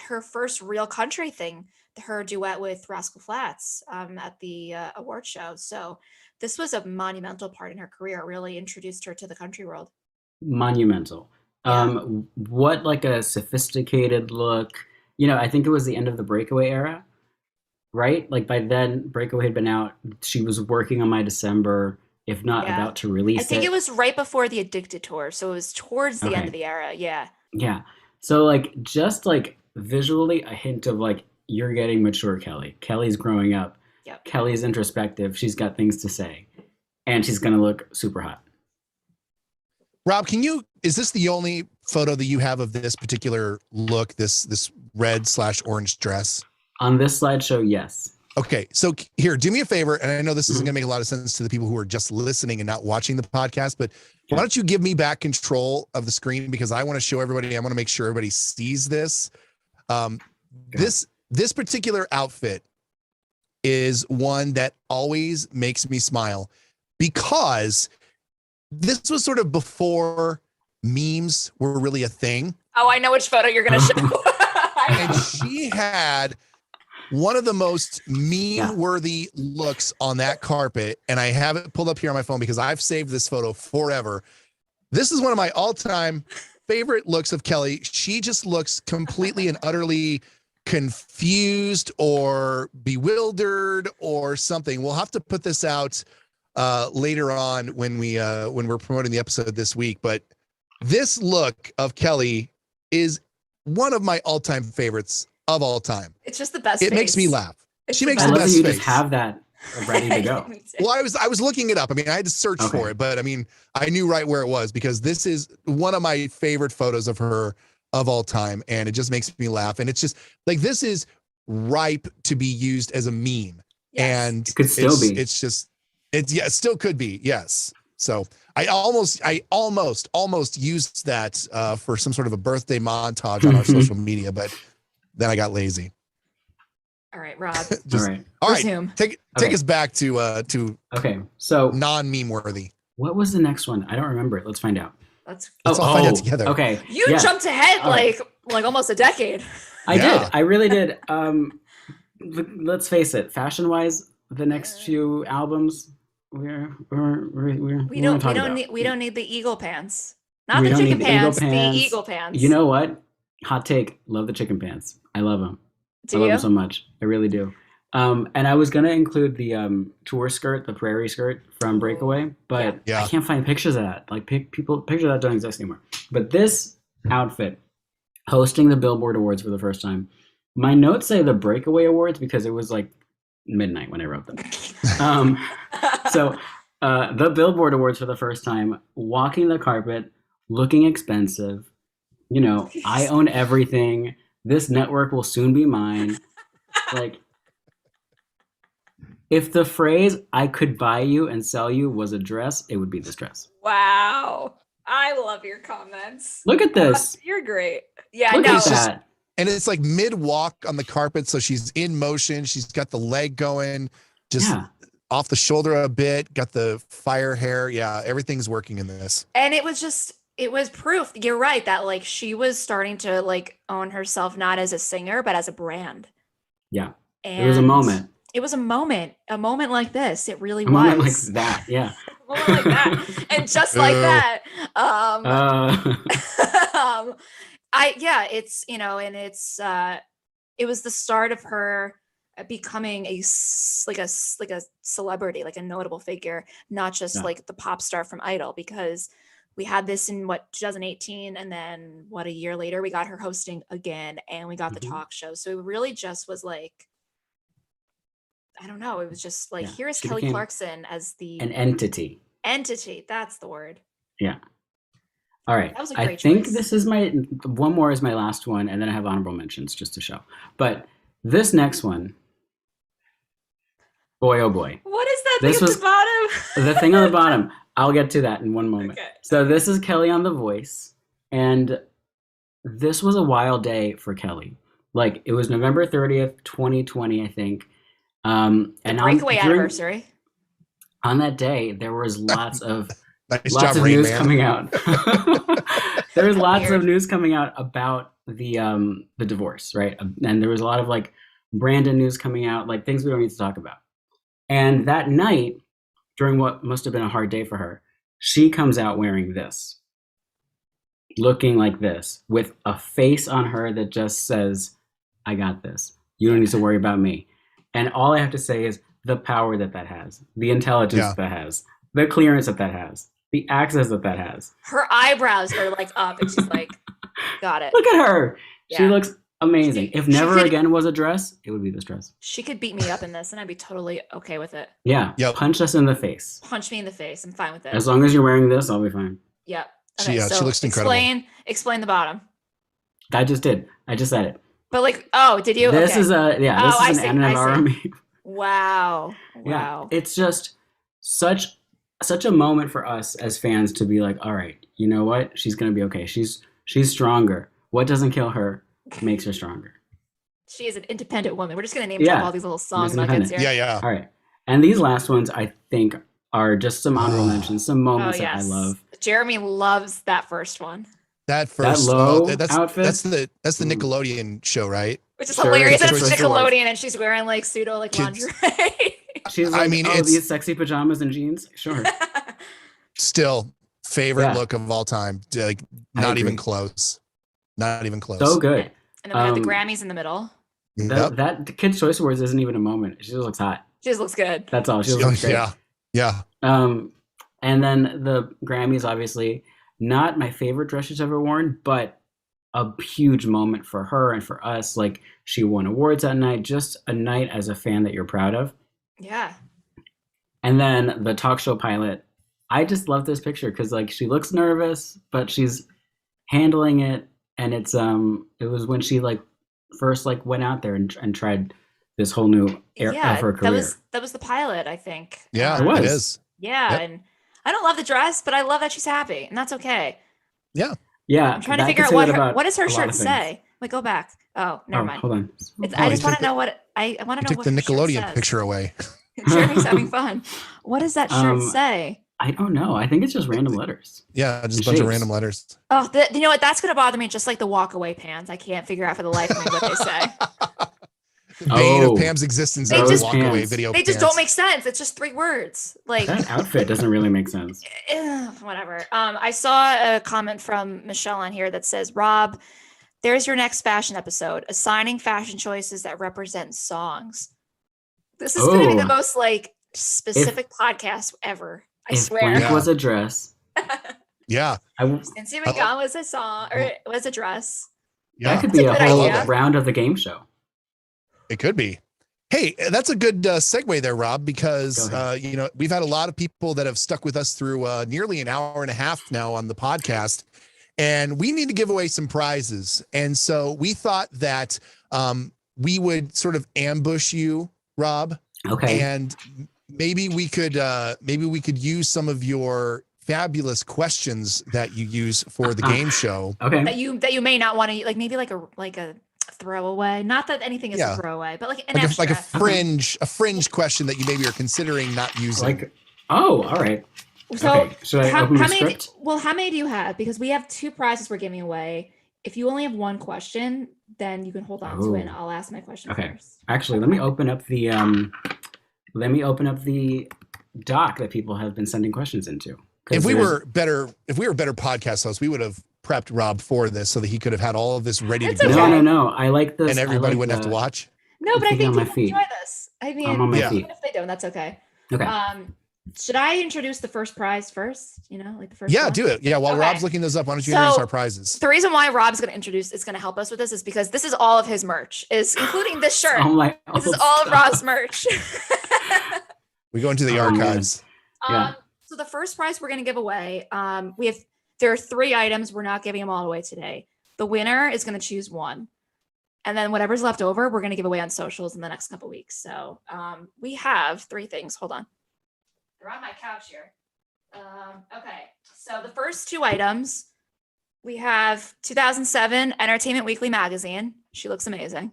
her first real country thing, her duet with Rascal Flatts at the award show. So this was a monumental part in her career. It really introduced her to the country world. Monumental. Yeah. What like a sophisticated look. I think it was the end of the Breakaway era, right? Like by then, Breakaway had been out. She was working on My December, if not about to release it. I think it was right before the Addicted tour. So it was towards the end of the era. Yeah. Yeah. So like just like visually a hint of like, you're getting mature, Kelly. Kelly's growing up. Yep. Kelly's introspective. She's got things to say. And she's going to look super hot. Rob, is this the only photo that you have of this particular look, this red/orange dress? On this slideshow, yes. Okay, so here, do me a favor, and I know this isn't going to make a lot of sense to the people who are just listening and not watching the podcast, but why don't you give me back control of the screen, because I want to show everybody, I want to make sure everybody sees this. This particular outfit is one that always makes me smile, because this was sort of before memes were really a thing. Oh, I know which photo you're going to show. And she had one of the most meme-worthy looks on that carpet, and I have it pulled up here on my phone because I've saved this photo forever. This is one of my all-time favorite looks of Kelly. She just looks completely and utterly confused or bewildered or something. We'll have to put this out later on when we're promoting the episode this week. But this look of Kelly is one of my all-time favorites of all time. It's just the best. It makes me laugh. She makes the best face. You just have that ready to go. Well, I was looking it up. I mean, I had to search for it, but I mean, I knew right where it was because this is one of my favorite photos of her of all time, and it just makes me laugh. And it's just like, this is ripe to be used as a meme. Yes. And it could still be. It's just, it still could be. Yes. So I almost used that for some sort of a birthday montage on our social media, but then I got lazy. All right, Rob. All right. Take us back to so non-meme worthy. What was the next one? I don't rember it. Let's find out. Let's all find out together. Okay. You jumped ahead like almost a decade. I did. I really did. Let's face it. Fashion-wise, the next few albums, we don't need the eagle pants. Not the chicken pants. The eagle pants. You know what? Hot take. Love the chicken pants. I love them. I love them so much. I really do. And I was gonna include the tour skirt, the prairie skirt from Breakaway, but I can't find pictures of that. Like pictures of that don't exist anymore. But this outfit, hosting the Billboard Awards for the first time. My notes say the Breakaway Awards because it was like midnight when I wrote them. So the Billboard Awards for the first time, walking the carpet, looking expensive. I own everything. This network will soon be mine. Like, if the phrase "I could buy you and sell you" was a dress, it would be this dress. Wow. I love your comments. Look at this. You're great. Yeah, Look at that. And it's like mid-walk on the carpet, so she's in motion. She's got the leg going, just off the shoulder a bit, got the fire hair. Yeah, everything's working in this. And it was proof. You're right that like she was starting to like own herself not as a singer but as a brand. Yeah. And it was a moment. It was a moment like this. It really was. Moment like that. Yeah. A moment like that. And just like that. it's, and it's it was the start of her becoming a celebrity, like a notable figure, not just like the pop star from Idol, because we had this in 2018, and then a year later we got her hosting again, and we got the talk show. So it really just was like, I don't know, it was just like, here is Kelly Clarkson as an entity. That's the word. Yeah. All right. That was a great choice. This is one more is my last one, and then I have honorable mentions just to show. But this next one, boy, oh boy. What is that thing at the bottom? The thing on the bottom. I'll get to that in one moment. Okay. So this is Kelly on The Voice. And this was a wild day for Kelly. Like, it was November 30th, 2020, I think. And breakaway anniversary. On that day, there was lots of nice news coming out. There was lots of news coming out about the divorce, right? And there was a lot of like Brandon news coming out, like things we don't need to talk about. And that night, during what must have been a hard day for her, she comes out wearing this, looking like this, with a face on her that just says, I got this. You don't need to worry about me. And all I have to say is the power that has, the intelligence that has, the clearance that has, the access that has. Her eyebrows are like up, and she's like, got it. Look at her. Yeah. She looks amazing. If Never Again was a dress, it would be this dress. She could beat me up in this, and I'd be totally okay with it. Yeah. Yep. Punch us in the face. Punch me in the face. I'm fine with it. As long as you're wearing this, I'll be fine. Yep. Okay, she looks incredible. Explain the bottom. I just did. I just said it. But like, did you? This is an Anna meme. Wow. Yeah. It's just such a moment for us as fans to be like, all right, you know what? She's gonna be okay. She's stronger. What doesn't kill her makes her stronger. She is an independent woman. We're just going to name drop all these little song nuggets here. Yeah. All right. And these last ones, I think, are just some honorable mentions, some moments that I love. Jeremy loves that first one. That first outfit. That's the Nickelodeon show, right? Which is hilarious. It's Nickelodeon, and she's wearing like pseudo lingerie. She's like, it's these sexy pajamas and jeans. Sure. Still favorite look of all time. Like not even close. Not even close. So good. And then we have the Grammys in the middle. That Kids' Choice Awards isn't even a moment. She just looks hot. She just looks good. That's all. She looks great. Yeah. And then the Grammys, obviously, not my favorite dress she's ever worn, but a huge moment for her and for us. Like, she won awards that night. Just a night as a fan that you're proud of. Yeah. And then the talk show pilot. I just love this picture because, like, she looks nervous, but she's handling it. And it's it was when she like first like went out there and tried this whole new era of her career. That was the pilot, I think. Yeah, it is. Yeah, and I don't love the dress, but I love that she's happy, and that's okay. Yeah. I'm trying to figure out what does her shirt say. Wait, go back. Oh, never mind. Hold on. I just want to know what I want to know. Took the Nickelodeon picture away. Jeremy's having fun. What does that shirt say? I don't know. I think it's just random letters. Yeah, just a bunch of random letters. Oh, you know what? That's going to bother me just like the walk away pants. I can't figure out for the life of me what they say. The bane of Pam's existence is the walk away video. They just don't make sense. It's just 3 words. Like that outfit doesn't really make sense. Whatever. I saw a comment from Michelle on here that says, Rob, there's your next fashion episode, assigning fashion choices that represent songs. This is going to be the most like specific podcast ever. I swear. Blank was a dress. Yeah. Cincy McGon was a song or it was a dress. Yeah. That could be a whole round of the game show. It could be. Hey, that's a good segue there, Rob, because we've had a lot of people that have stuck with us through nearly an hour and a half now on the podcast, and we need to give away some prizes. And so we thought that we would sort of ambush you, Rob. Okay. And maybe we could use some of your fabulous questions that you use for the game show. Okay. That you may not want to, like maybe like a throwaway. Not that anything is a throwaway, but like an extra. Like a fringe question that you maybe are considering not using. All right. So okay. Should I open the script? How many do you have? Because we have 2 prizes we're giving away. If you only have 1 question, then you can hold on to it. And I'll ask my question first. Actually, let me open up the doc that people have been sending questions into. If we were better podcast hosts, we would have prepped Rob for this so that he could have had all of this ready to go. Okay. No. I like this. And everybody wouldn't have to watch. No, but I think people enjoy this. I mean, I'm on my feet. Even if they don't, that's okay. Okay. Should I introduce the first prize first? You know, like the first. Yeah, one? Do it. Yeah, while Rob's looking those up, why don't you introduce our prizes? The reason why Rob's going to help us with this is because this is all of his merch, including this shirt. This is all of Rob's merch. We go into the archives. So the first prize we're going to give away, there are 3 items. We're not giving them all away today. The winner is going to choose one. And then whatever's left over, we're going to give away on socials in the next couple weeks. So we have 3 things. Hold on. They're on my couch here. Okay. So the first 2 items, we have 2007 Entertainment Weekly magazine. She looks amazing.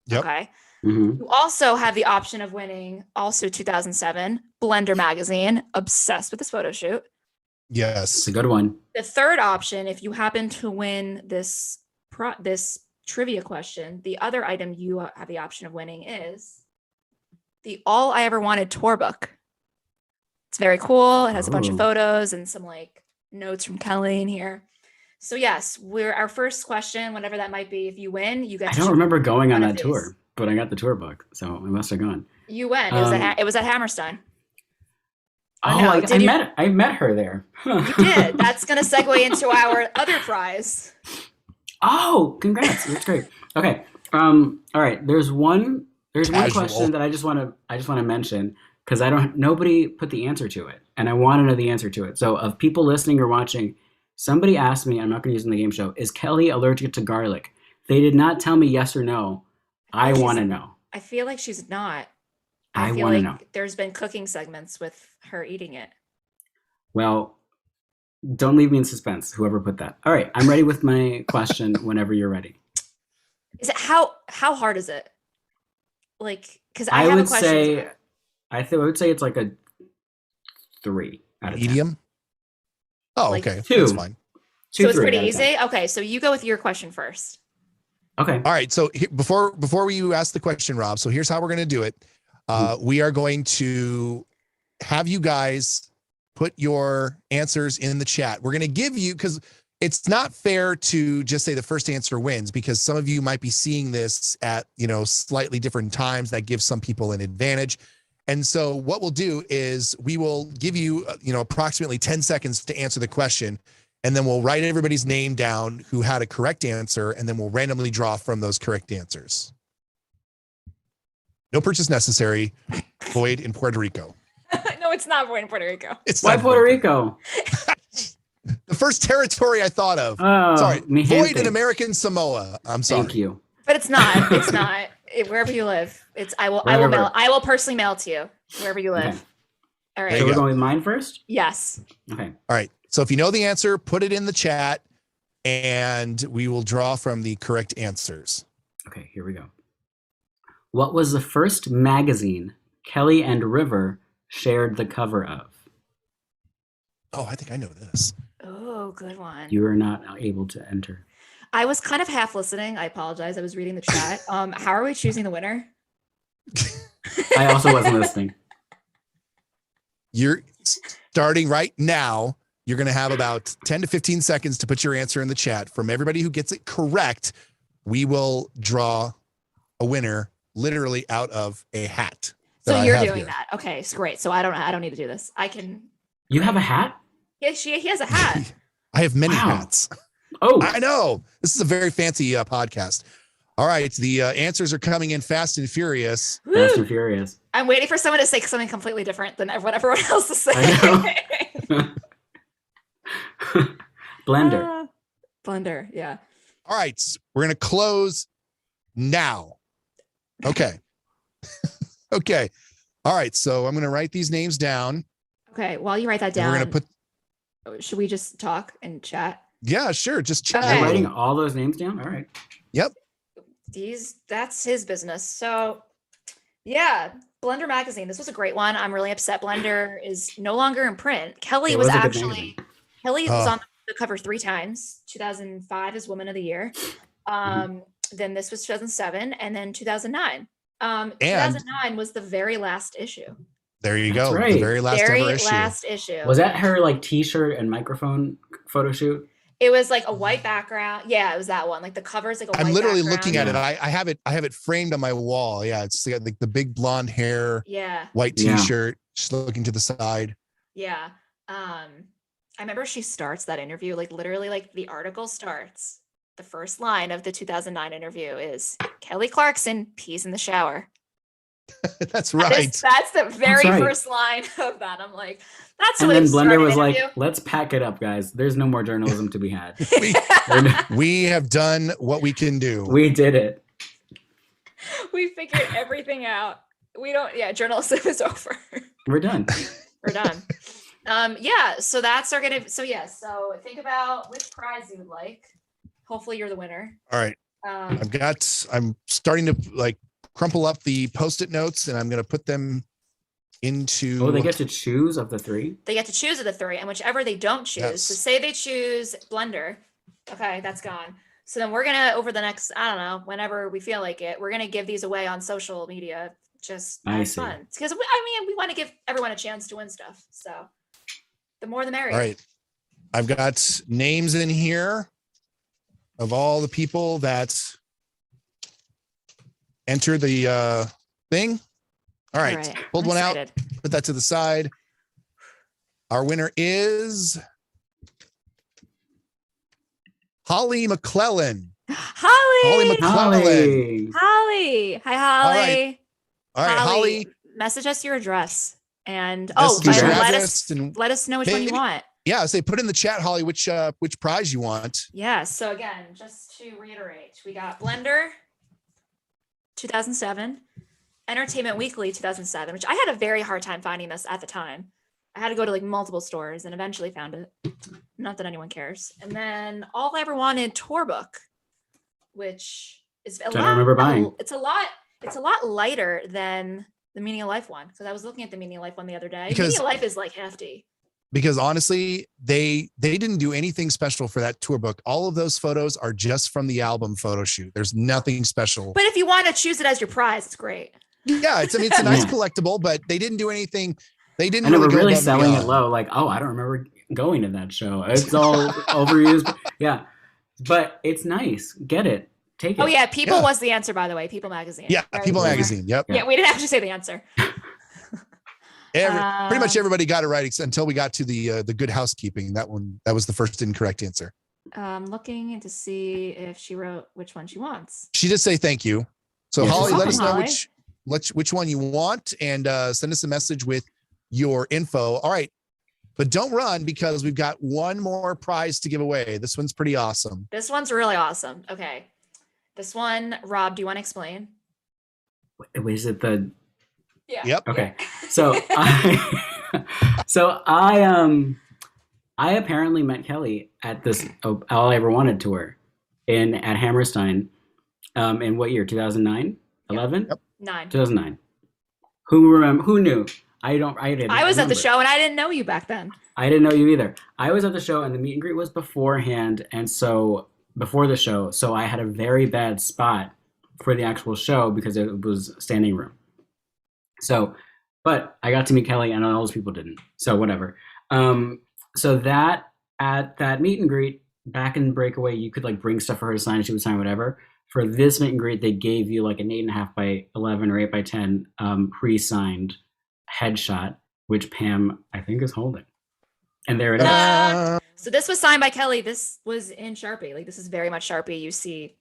Yep. Okay. You also have the option of winning also 2007 Blender magazine. Obsessed with this photo shoot. Yes. It's a good one. The third option, if you happen to win this trivia question, the other item you have the option of winning is the All I Ever Wanted tour book. It's very cool. It has a bunch of photos and some like notes from Kelly in here. So yes, our first question, whatever that might be. If you win, you get. I don't remember going on that tour, but I got the tour book, so I must have gone. You went. It was at Hammerstein. I met her there. You did. That's going to segue into our other prize. Oh, congrats! That's great. Okay. All right. There's one question that I just want to mention because nobody put the answer to it, and I want to know the answer to it. So, of people listening or watching, somebody asked me. I'm not going to use it in the game show. Is Kelly allergic to garlic? They did not tell me yes or no. I want to know. I feel like she's not. I want to know. There's been cooking segments with her eating it. Well, don't leave me in suspense, whoever put that. All right, I'm ready with my question whenever you're ready. Is it how hard is it? Like, because I have a question. I would say it's like a 3 out of 10. Medium? Oh, like okay. 2. That's fine. So it's pretty easy? Okay, so you go with your question first. Okay. All right, so before you ask the question, Rob, so here's how we're going to do it. We are going to have you guys put your answers in the chat. We're going to give you, because it's not fair to just say the first answer wins, because some of you might be seeing this at, slightly different times. That gives some people an advantage. And so what we'll do is we will give you, approximately 10 seconds to answer the question. And then we'll write everybody's name down who had a correct answer. And then we'll randomly draw from those correct answers. No purchase necessary. Void in Puerto Rico. No, it's not void in Puerto Rico. Why Puerto Rico? The first territory I thought of. Oh, sorry. Void in American Samoa. I'm sorry. Thank you. But it's not. It's not. Wherever you live. I will personally mail it to you wherever you live. Okay. All right. So we're going with mine first? Yes. Okay. All right. So if you know the answer, put it in the chat and we will draw from the correct answers. Okay, here we go. What was the first magazine Kelly and River shared the cover of? Oh, I think I know this. Oh, good one. You are not able to enter. I was kind of half listening. I apologize. I was reading the chat. How are we choosing the winner? I also wasn't listening. You're starting right now. You're going to have about 10 to 15 seconds to put your answer in the chat. From everybody who gets it correct, we will draw a winner literally out of a hat. So you're doing that. Okay, it's great. So I don't need to do this. I can. You have a hat? Yeah, he has a hat. I have many hats. Oh, I know. This is a very fancy podcast. All right. The answers are coming in fast and furious. Woo! Fast and furious. I'm waiting for someone to say something completely different than what everyone else is saying. I know. Blender. Blender. Yeah. All right. We're going to close now. Okay. Okay. All right. So I'm going to write these names down. Okay. While you write that down, we're going to put. Should we just talk and chat? Yeah, sure. Just chat. Okay. You're writing all those names down? All right. Yep. That's his business. So yeah, Blender magazine. This was a great one. I'm really upset Blender is no longer in print. Kelly was on the cover 3 times. 2005 is Woman of the Year. Then this was 2007 and then 2009. 2009 was the very last issue. There you go. Right. The very last issue. issue. Was that her like t-shirt and microphone photo shoot? It was like a white background. Yeah, it was that one. Like the cover's like a white I'm literally background. looking at it. I have it framed on my wall. Yeah, it's got like the big blonde hair. Yeah. White t-shirt. She's looking to the side. Yeah. I remember she starts that interview, like literally like the article starts. The first line of the 2009 interview is Kelly Clarkson pees in the shower. That's right. That's the very first line of that. I'm like, that's and the way then to start Blender an was interview. like, let's pack it up, guys. There's no more journalism to be had. we have done what we can do. We did it. We figured everything out. Journalism is over. We're done. We're done. So that's our so think about which prize you would like. Hopefully you're the winner. All right. I'm starting to like crumple up the Post-it notes and I'm going to put them into. Oh, they get to choose of the three? They get to choose of the three, and whichever they don't choose. So say they choose Blender. Okay, that's gone. So then we're going to, over the next, I don't know, whenever we feel like it, we're going to give these away on social media. Just fun. Because we want to give everyone a chance to win stuff. So the more the merrier. All right. I've got names in here of all the people that enter the thing. All right. Pulled one out. Put that to the side. Our winner is Holly McClellan. Holly McClellan. Holly. Hi, Holly. All right, Holly. Message us your address and let us know which one you want. Yeah, say put in the chat, Holly, which prize you want. Yeah. So again, just to reiterate, we got Blender 2007, Entertainment Weekly 2007, which I had a very hard time finding this at the time. I had to go to like multiple stores and eventually found it. Not that anyone cares. And then All I Ever Wanted tour book, which is a lot. I remember buying. It's a lot lighter than the Meaning of Life one, because I was looking at the Meaning of Life one the other day. Meaning of Life is like hefty. Because honestly, they didn't do anything special for that tour book. All of those photos are just from the album photo shoot. There's nothing special. But if you want to choose it as your prize, it's great. Yeah, it's a nice collectible, but they didn't do anything. They didn't. And they were really selling it low. Like, oh, I don't remember going to that show. It's all overused. Yeah, but it's nice. Get it. Take it. Oh yeah, People was the answer, by the way. People magazine. Yeah, right? People magazine. Yep. Yeah, we didn't actually say the answer. Pretty much everybody got it right until we got to the Good Housekeeping. That was the first incorrect answer. Looking to see if she wrote which one she wants. She did say thank you. So Holly, let us know which one you want and send us a message with your info. All right. But don't run because we've got one more prize to give away. This one's pretty awesome. This one's really awesome. Okay. This one, Rob, do you want to explain? Is it the... Yeah. Yep. Okay. So I apparently met Kelly at this All I Ever Wanted tour at Hammerstein in what year? 2009? 11? Yep. 9. 2009. Who knew? I was at the show and I didn't know you back then. I didn't know you either. I was at the show and the meet and greet was beforehand, and so before the show, so I had a very bad spot for the actual show because it was standing room. So, but I got to meet Kelly and all those people didn't. So whatever. So that at that meet and greet back in Breakaway, you could like bring stuff for her to sign. She would sign whatever. For this meet and greet, they gave you like an 8.5 by 11 or 8 by 10 pre-signed headshot, which Pam I think is holding. And there it is. So this was signed by Kelly. This was in Sharpie. Like this is very much Sharpie. You see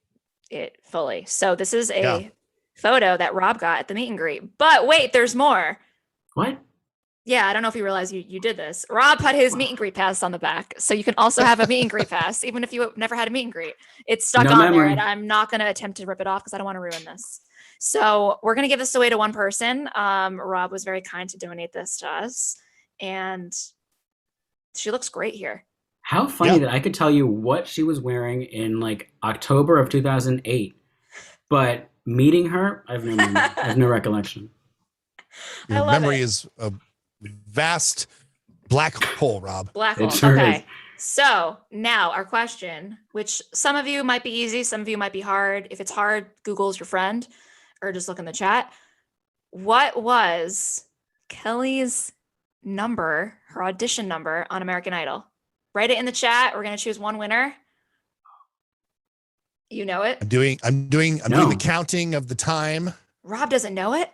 it fully. So this is a photo that Rob got at the meet and greet. But wait, there's more. What? Yeah, I don't know if you realize you did this. Rob put his meet and greet pass on the back. So you can also have a meet and greet pass, even if you never had a meet and greet. It's stuck on there, and I'm not going to attempt to rip it off because I don't want to ruin this. So we're going to give this away to one person. Rob was very kind to donate this to us. And she looks great here. How funny that I could tell you what she was wearing in like October of 2008, but meeting her, I have no recollection. Your memory is a vast black hole, Rob. Black hole. Sure okay. is. So now our question, which some of you might be easy, some of you might be hard. If it's hard, Google's your friend or just look in the chat. What was Kelly's number, her audition number on American Idol? Write it in the chat. We're gonna choose one winner. You know it. I'm doing the counting of the time. Rob doesn't know it.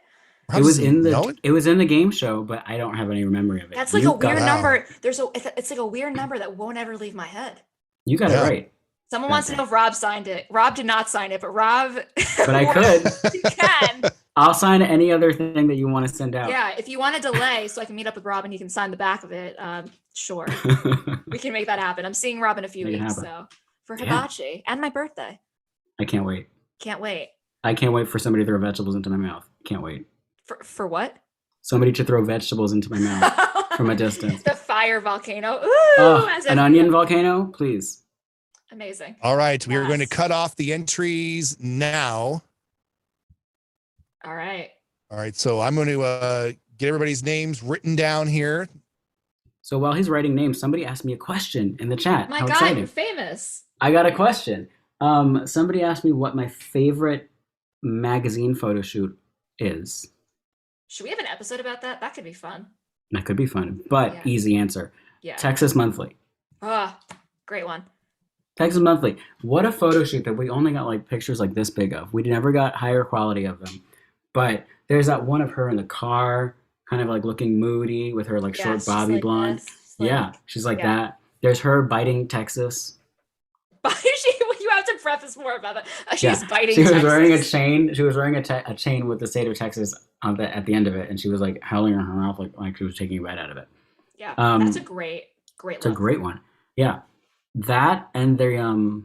Rob it was in the game show, but I don't have any memory of it. That's like a weird number. It's like a weird number that won't ever leave my head. You got it right. Someone wants to know if Rob signed it. Rob did not sign it, but Rob. But I could. You can. I'll sign any other thing that you want to send out. Yeah, if you want to delay so I can meet up with Rob and he can sign the back of it, sure. We can make that happen. I'm seeing Rob in a few weeks, so for hibachi and my birthday. I can't wait. Can't wait. I can't wait for somebody to throw vegetables into my mouth. Can't wait. For what? Somebody to throw vegetables into my mouth from a distance. The fire volcano. Ooh, an onion volcano, please. Amazing. All right, we are going to cut off the entries now. All right. So I'm going to get everybody's names written down here. So while he's writing names, somebody asked me a question in the chat. My God, exciting. You're famous. I got a question. Somebody asked me what my favorite magazine photo shoot is. Should we have an episode about that? That could be fun. That could be fun, but easy answer. Yeah. Texas Monthly. Great one. Texas Monthly. What a photo shoot that we only got like pictures like this big of. We never got higher quality of them. But there's that one of her in the car, kind of like looking moody with her like short bobby blonde. She's like that. There's her biting Texas. You have to preface more about that. She's biting. She was wearing a chain. She was wearing a chain with the state of Texas at the end of it, and she was like howling in her mouth like she was taking a bite out of it. Yeah, that's a great. It's a great one. Yeah, that and the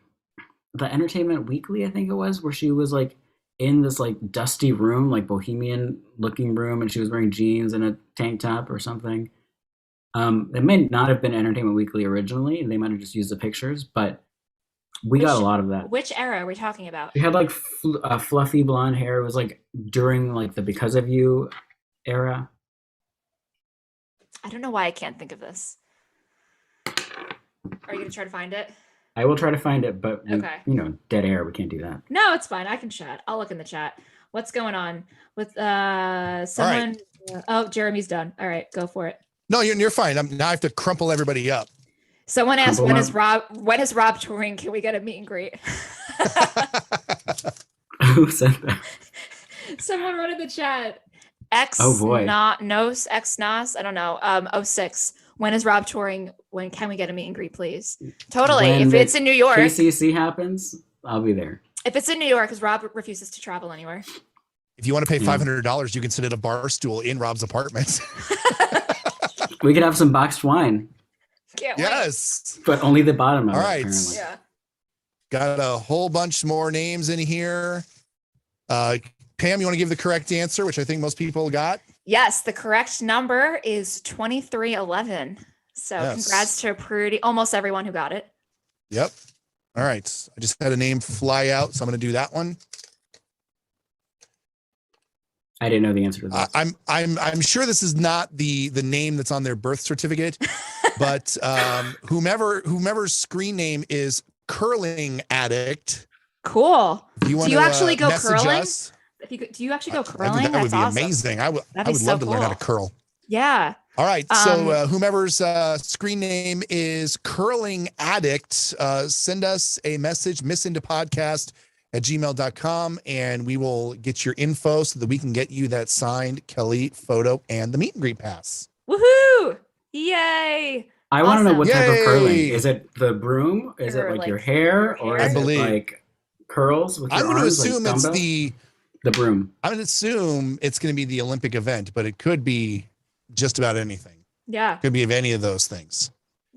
Entertainment Weekly, I think it was, where she was like in this like dusty room, like bohemian looking room, and she was wearing jeans and a tank top or something. It may not have been Entertainment Weekly originally, and they might have just used the pictures, but we got a lot of that. Which era are we talking about? She had like fluffy blonde hair. It was like during like the Because of You era. I don't know why I can't think of this. Are you gonna try to find it? I will try to find it, but dead air. We can't do that. No, it's fine. I can chat. I'll look in the chat. What's going on with someone? Right. Oh, Jeremy's done. All right, go for it. No, you're fine. Now I have to crumple everybody up. Someone asked, when is Rob touring? Can we get a meet and greet? Who said that? Someone wrote in the chat. Nos, I don't know. 06. When is Rob touring? When can we get a meet and greet, please? Totally. If it's in New York. KCC happens, I'll be there. If it's in New York, because Rob refuses to travel anywhere. If you want to pay $500, you can sit at a bar stool in Rob's apartment. We could have some boxed wine. Yes. But only the bottom of it. All right. Apparently. Yeah. Got a whole bunch more names in here. Pam, you want to give the correct answer, which I think most people got? Yes, the correct number is 2311. So congrats to almost everyone who got it. Yep. All right. I just had a name fly out, so I'm going to do that one. I didn't know the answer to that. I'm sure this is not the name that's on their birth certificate, but whomever's screen name is Curling Addict. Cool. Do you actually go curling? Us? Do you actually go curling? I think that would be amazing. I would love to learn how to curl. Yeah. All right. So whomever's screen name is Curling Addict, send us a message, missindepodcast@gmail.com, and we will get your info so that we can get you that signed Kelly photo and the meet and greet pass. Woohoo! Yay! I want to know what type of curling. Is it the broom? Is it like your hair? Or is it like curls with your arms? I'm going to assume it's the broom. I'm going to assume it's going to be the Olympic event, but it could be just about anything. Yeah. Could be of any of those things.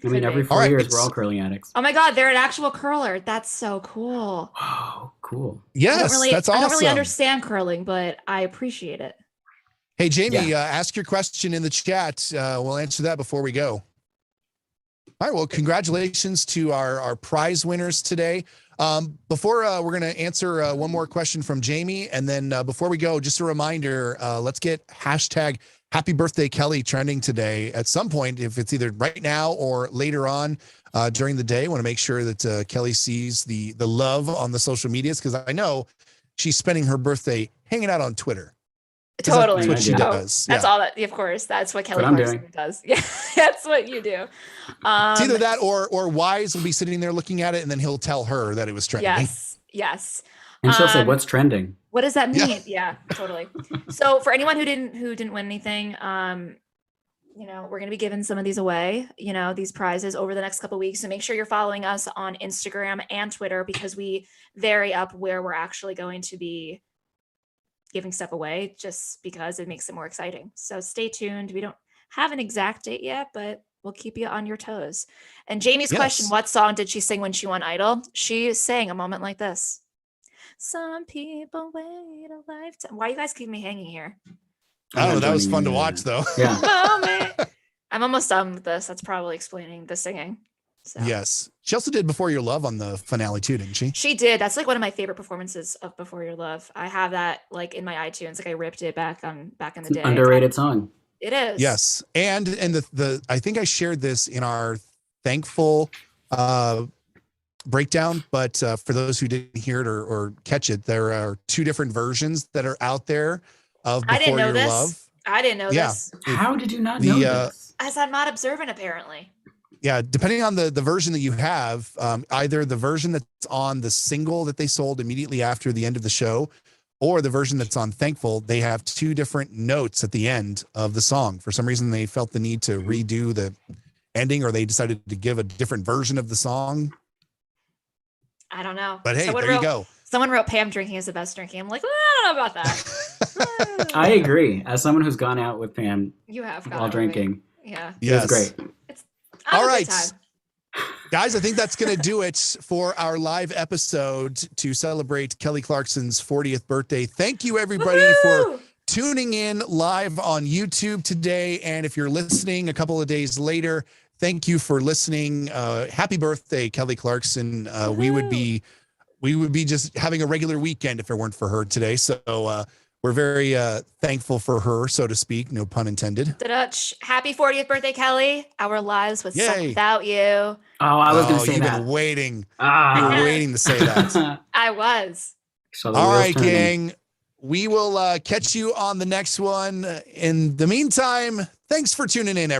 I mean, every 4 years, we're all curling addicts. Oh my God, they're an actual curler. That's so cool. Oh, cool. Yes, that's awesome. I don't really understand curling, but I appreciate it. Hey, Jamie, ask your question in the chat. We'll answer that before we go. All right, well, congratulations to our prize winners today. Before we're going to answer one more question from Jamie, and then before we go, just a reminder, let's get hashtag Happy Birthday Kelly trending today at some point, if it's either right now or later on during the day. I want to make sure that Kelly sees the love on the social medias, because I know she's spending her birthday hanging out on Twitter. Totally. That's what she does. That's all that, of course. That's what Kelly Clarkson does. Yeah, that's what you do. It's either that or Wise will be sitting there looking at it, and then he'll tell her that it was trending. Yes. And she'll say, "What's trending?" What does that mean? Yeah, totally. So for anyone who didn't win anything, we're going to be giving some of these away, these prizes over the next couple of weeks. So make sure you're following us on Instagram and Twitter, because we vary up where we're actually going to be giving stuff away, just because it makes it more exciting. So stay tuned. We don't have an exact date yet, but we'll keep you on your toes. And Jamie's question, what song did she sing when she won Idol? She sang A Moment Like This. Some people wait a lifetime. Why you guys keep me hanging here? Oh, that was fun to watch, though. Yeah. I'm almost done with this. That's probably explaining the singing. So. Yes. She also did Before Your Love on the finale too, didn't she? She did. That's like one of my favorite performances of Before Your Love. I have that like in my iTunes. Like I ripped it back in the day. Underrated song. It is. Yes. And the I think I shared this in our Thankful breakdown, but for those who didn't hear it or catch it, there are two different versions that are out there of Before Your Love. I didn't know this. How did you not know this? As I'm not observant, apparently. Yeah, depending on the version that you have, either the version that's on the single that they sold immediately after the end of the show, or the version that's on Thankful, they have two different notes at the end of the song. For some reason, they felt the need to redo the ending, or they decided to give a different version of the song. I don't know. But hey, there you go. Someone wrote Pam drinking is the best drinking. I'm like, I don't know about that. I agree. As someone who's gone out with Pam, you have while drinking. Yeah. Yes. It was great. All right, guys, I think that's going to do it for our live episode to celebrate Kelly Clarkson's 40th birthday. Thank you, everybody, for tuning in live on YouTube today. And if you're listening a couple of days later, thank you for listening. Happy birthday, Kelly Clarkson. We would be just having a regular weekend if it weren't for her today. So we're very thankful for her, so to speak. No pun intended. Happy 40th birthday, Kelly. Our lives would suck without you. Oh, I was going to say that. You've been waiting. You were waiting to say that. I was. So all right, gang. We will catch you on the next one. In the meantime, thanks for tuning in, everyone.